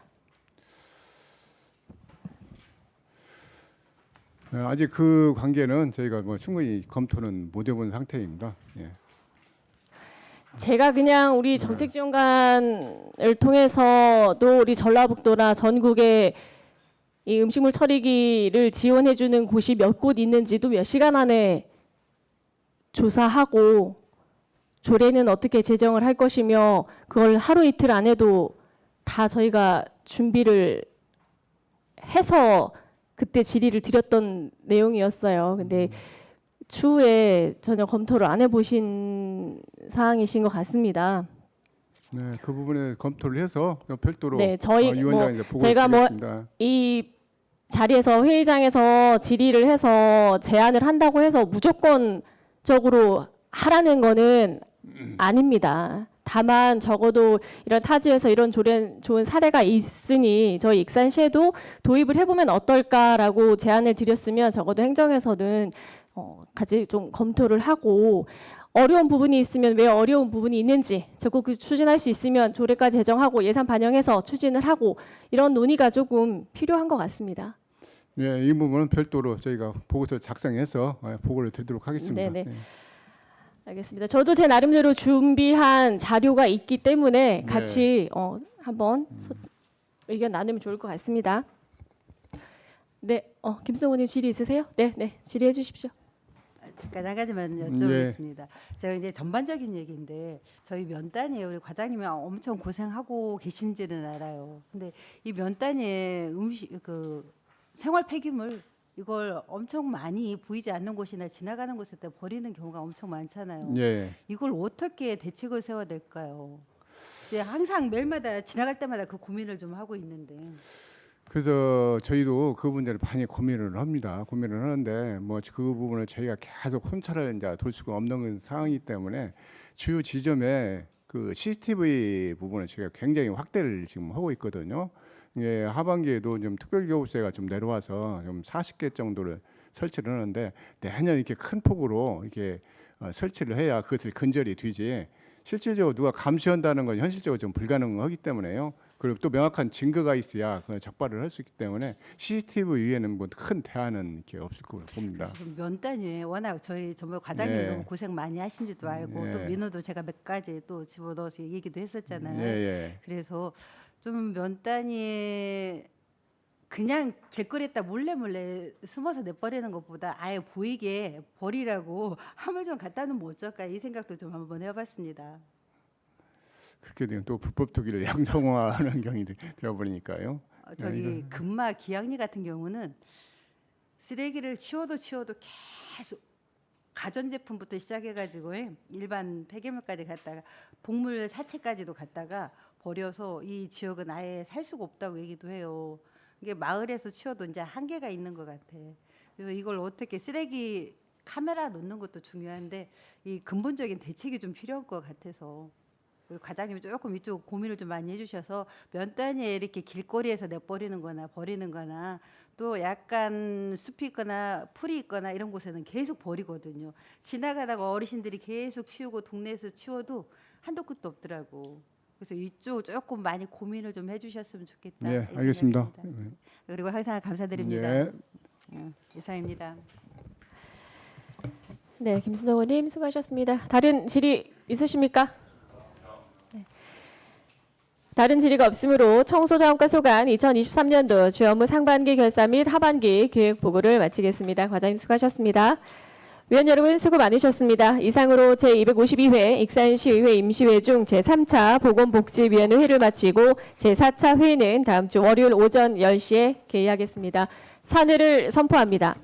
아직 그 관계는 저희가 충분히 검토는 못 해본 상태입니다. 예. 제가 그냥 우리 정책지원관을 통해서도 우리 전라북도나 전국에 이 음식물 처리기를 지원해주는 곳이 몇 곳 있는지도 몇 시간 안에 조사하고 조례는 어떻게 제정을 할 것이며 그걸 하루 이틀 안에도 다 저희가 준비를 해서 그때 질의를 드렸던 내용이었어요. 근데 추후에 전혀 검토를 안 해보신 사항이신 것 같습니다. 네, 그 부분에 검토를 해서 별도로 네, 저희 위원장에게 보고를 제가 드리겠습니다. 이 자리에서 회의장에서 질의를 해서 제안을 한다고 해서 무조건적으로 하라는 거는 아닙니다. 다만 적어도 이런 타지에서 이런 좋은 사례가 있으니 저희 익산시에도 도입을 해보면 어떨까라고 제안을 드렸으면 적어도 행정에서는 같이 좀 검토를 하고 어려운 부분이 있으면 왜 어려운 부분이 있는지 적극 추진할 수 있으면 조례까지 제정하고 예산 반영해서 추진을 하고 이런 논의가 조금 필요한 것 같습니다. 네, 이 부분은 별도로 저희가 보고서 작성해서 보고를 드리도록 하겠습니다. 네네. 네. 알겠습니다. 저도 제 나름대로 준비한 자료가 있기 때문에 같이 한번 의견 나누면 좋을 것 같습니다. 네, 김승호 의원님 질의 있으세요? 네, 질의해 주십시오. 잠깐 한 가지만 여쭤보겠습니다. 제가 이제 전반적인 얘기인데 저희 면단위에 우리 과장님이 엄청 고생하고 계신지는 알아요. 근데 이 면단위에 생활 폐기물 이걸 엄청 많이 보이지 않는 곳이나 지나가는 곳에다 버리는 경우가 엄청 많잖아요. 예. 이걸 어떻게 대책을 세워야 될까요? 이제 항상 매일마다 지나갈 때마다 그 고민을 좀 하고 있는데. 그래서 저희도 그 문제를 많이 고민을 합니다. 고민을 하는데 뭐 그 부분을 저희가 계속 혼차를 이제 돌 수가 없는 상황이기 때문에 주요 지점에 그 CCTV 부분을 저희가 굉장히 확대를 지금 하고 있거든요. 예, 하반기에도 좀 특별교부세가 좀 내려와서 좀 40개 정도를 설치를 하는데 내년 이렇게 큰 폭으로 이렇게 설치를 해야 그것을 근절이 되지. 실질적으로 누가 감시한다는 건 현실적으로 좀 불가능하기 때문에요. 그리고 또 명확한 증거가 있어야 그 적발을 할 수 있기 때문에 CCTV 위에는 뭐 큰 대안은 이렇게 없을 거로 봅니다. 그래서 좀 면 단위에 워낙 저희 정말 과장님 네. 너무 고생 많이 하신지도 알고 또 네. 민원도 제가 몇 가지 또 집어넣어서 얘기도 했었잖아요. 예. 그래서 좀 면 단위에 그냥 길거리에다 몰래 숨어서 내버리는 것보다 아예 보이게 버리라고 함을 좀 갖다 놓으면 어쩔까 이 생각도 좀 한번 해봤습니다. 그렇게 되면 또 불법 투기를 양성화하는 경이 되어버리니까요. 저기 금마 기양리 같은 경우는 쓰레기를 치워도 계속 가전제품부터 시작해가지고 일반 폐기물까지 갔다가 동물 사체까지도 갔다가 버려서 이 지역은 아예 살 수가 없다고 얘기도 해요. 이게 마을에서 치워도 이제 한계가 있는 것 같아. 그래서 이걸 어떻게 쓰레기 카메라 놓는 것도 중요한데 이 근본적인 대책이 좀 필요할 것 같아서 우리 과장님이 조금 이쪽 고민을 좀 많이 해주셔서 면 단위에 이렇게 길거리에서 내버리는 거나 버리는 거나 또 약간 숲이 있거나 풀이 있거나 이런 곳에는 계속 버리거든요. 지나가다가 어르신들이 계속 치우고 동네에서 치워도 한도 끝도 없더라고. 그래서 이쪽 조금 많이 고민을 좀 해주셨으면 좋겠다. 예, 알겠습니다. 그리고 항상 감사드립니다. 예. 이상입니다. 네, 김순호 의원님 수고하셨습니다. 다른 질의 있으십니까? 네. 다른 질의가 없으므로 청소자원과 소관 2023년도 주요 업무 상반기 결산 및 하반기 계획 보고를 마치겠습니다. 과장님 수고하셨습니다. 위원 여러분 수고 많으셨습니다. 이상으로 제252회 익산시의회 임시회 중 제3차 보건복지위원회 회를 마치고 제4차 회의는 다음 주 월요일 오전 10시에 개의하겠습니다. 산회를 선포합니다.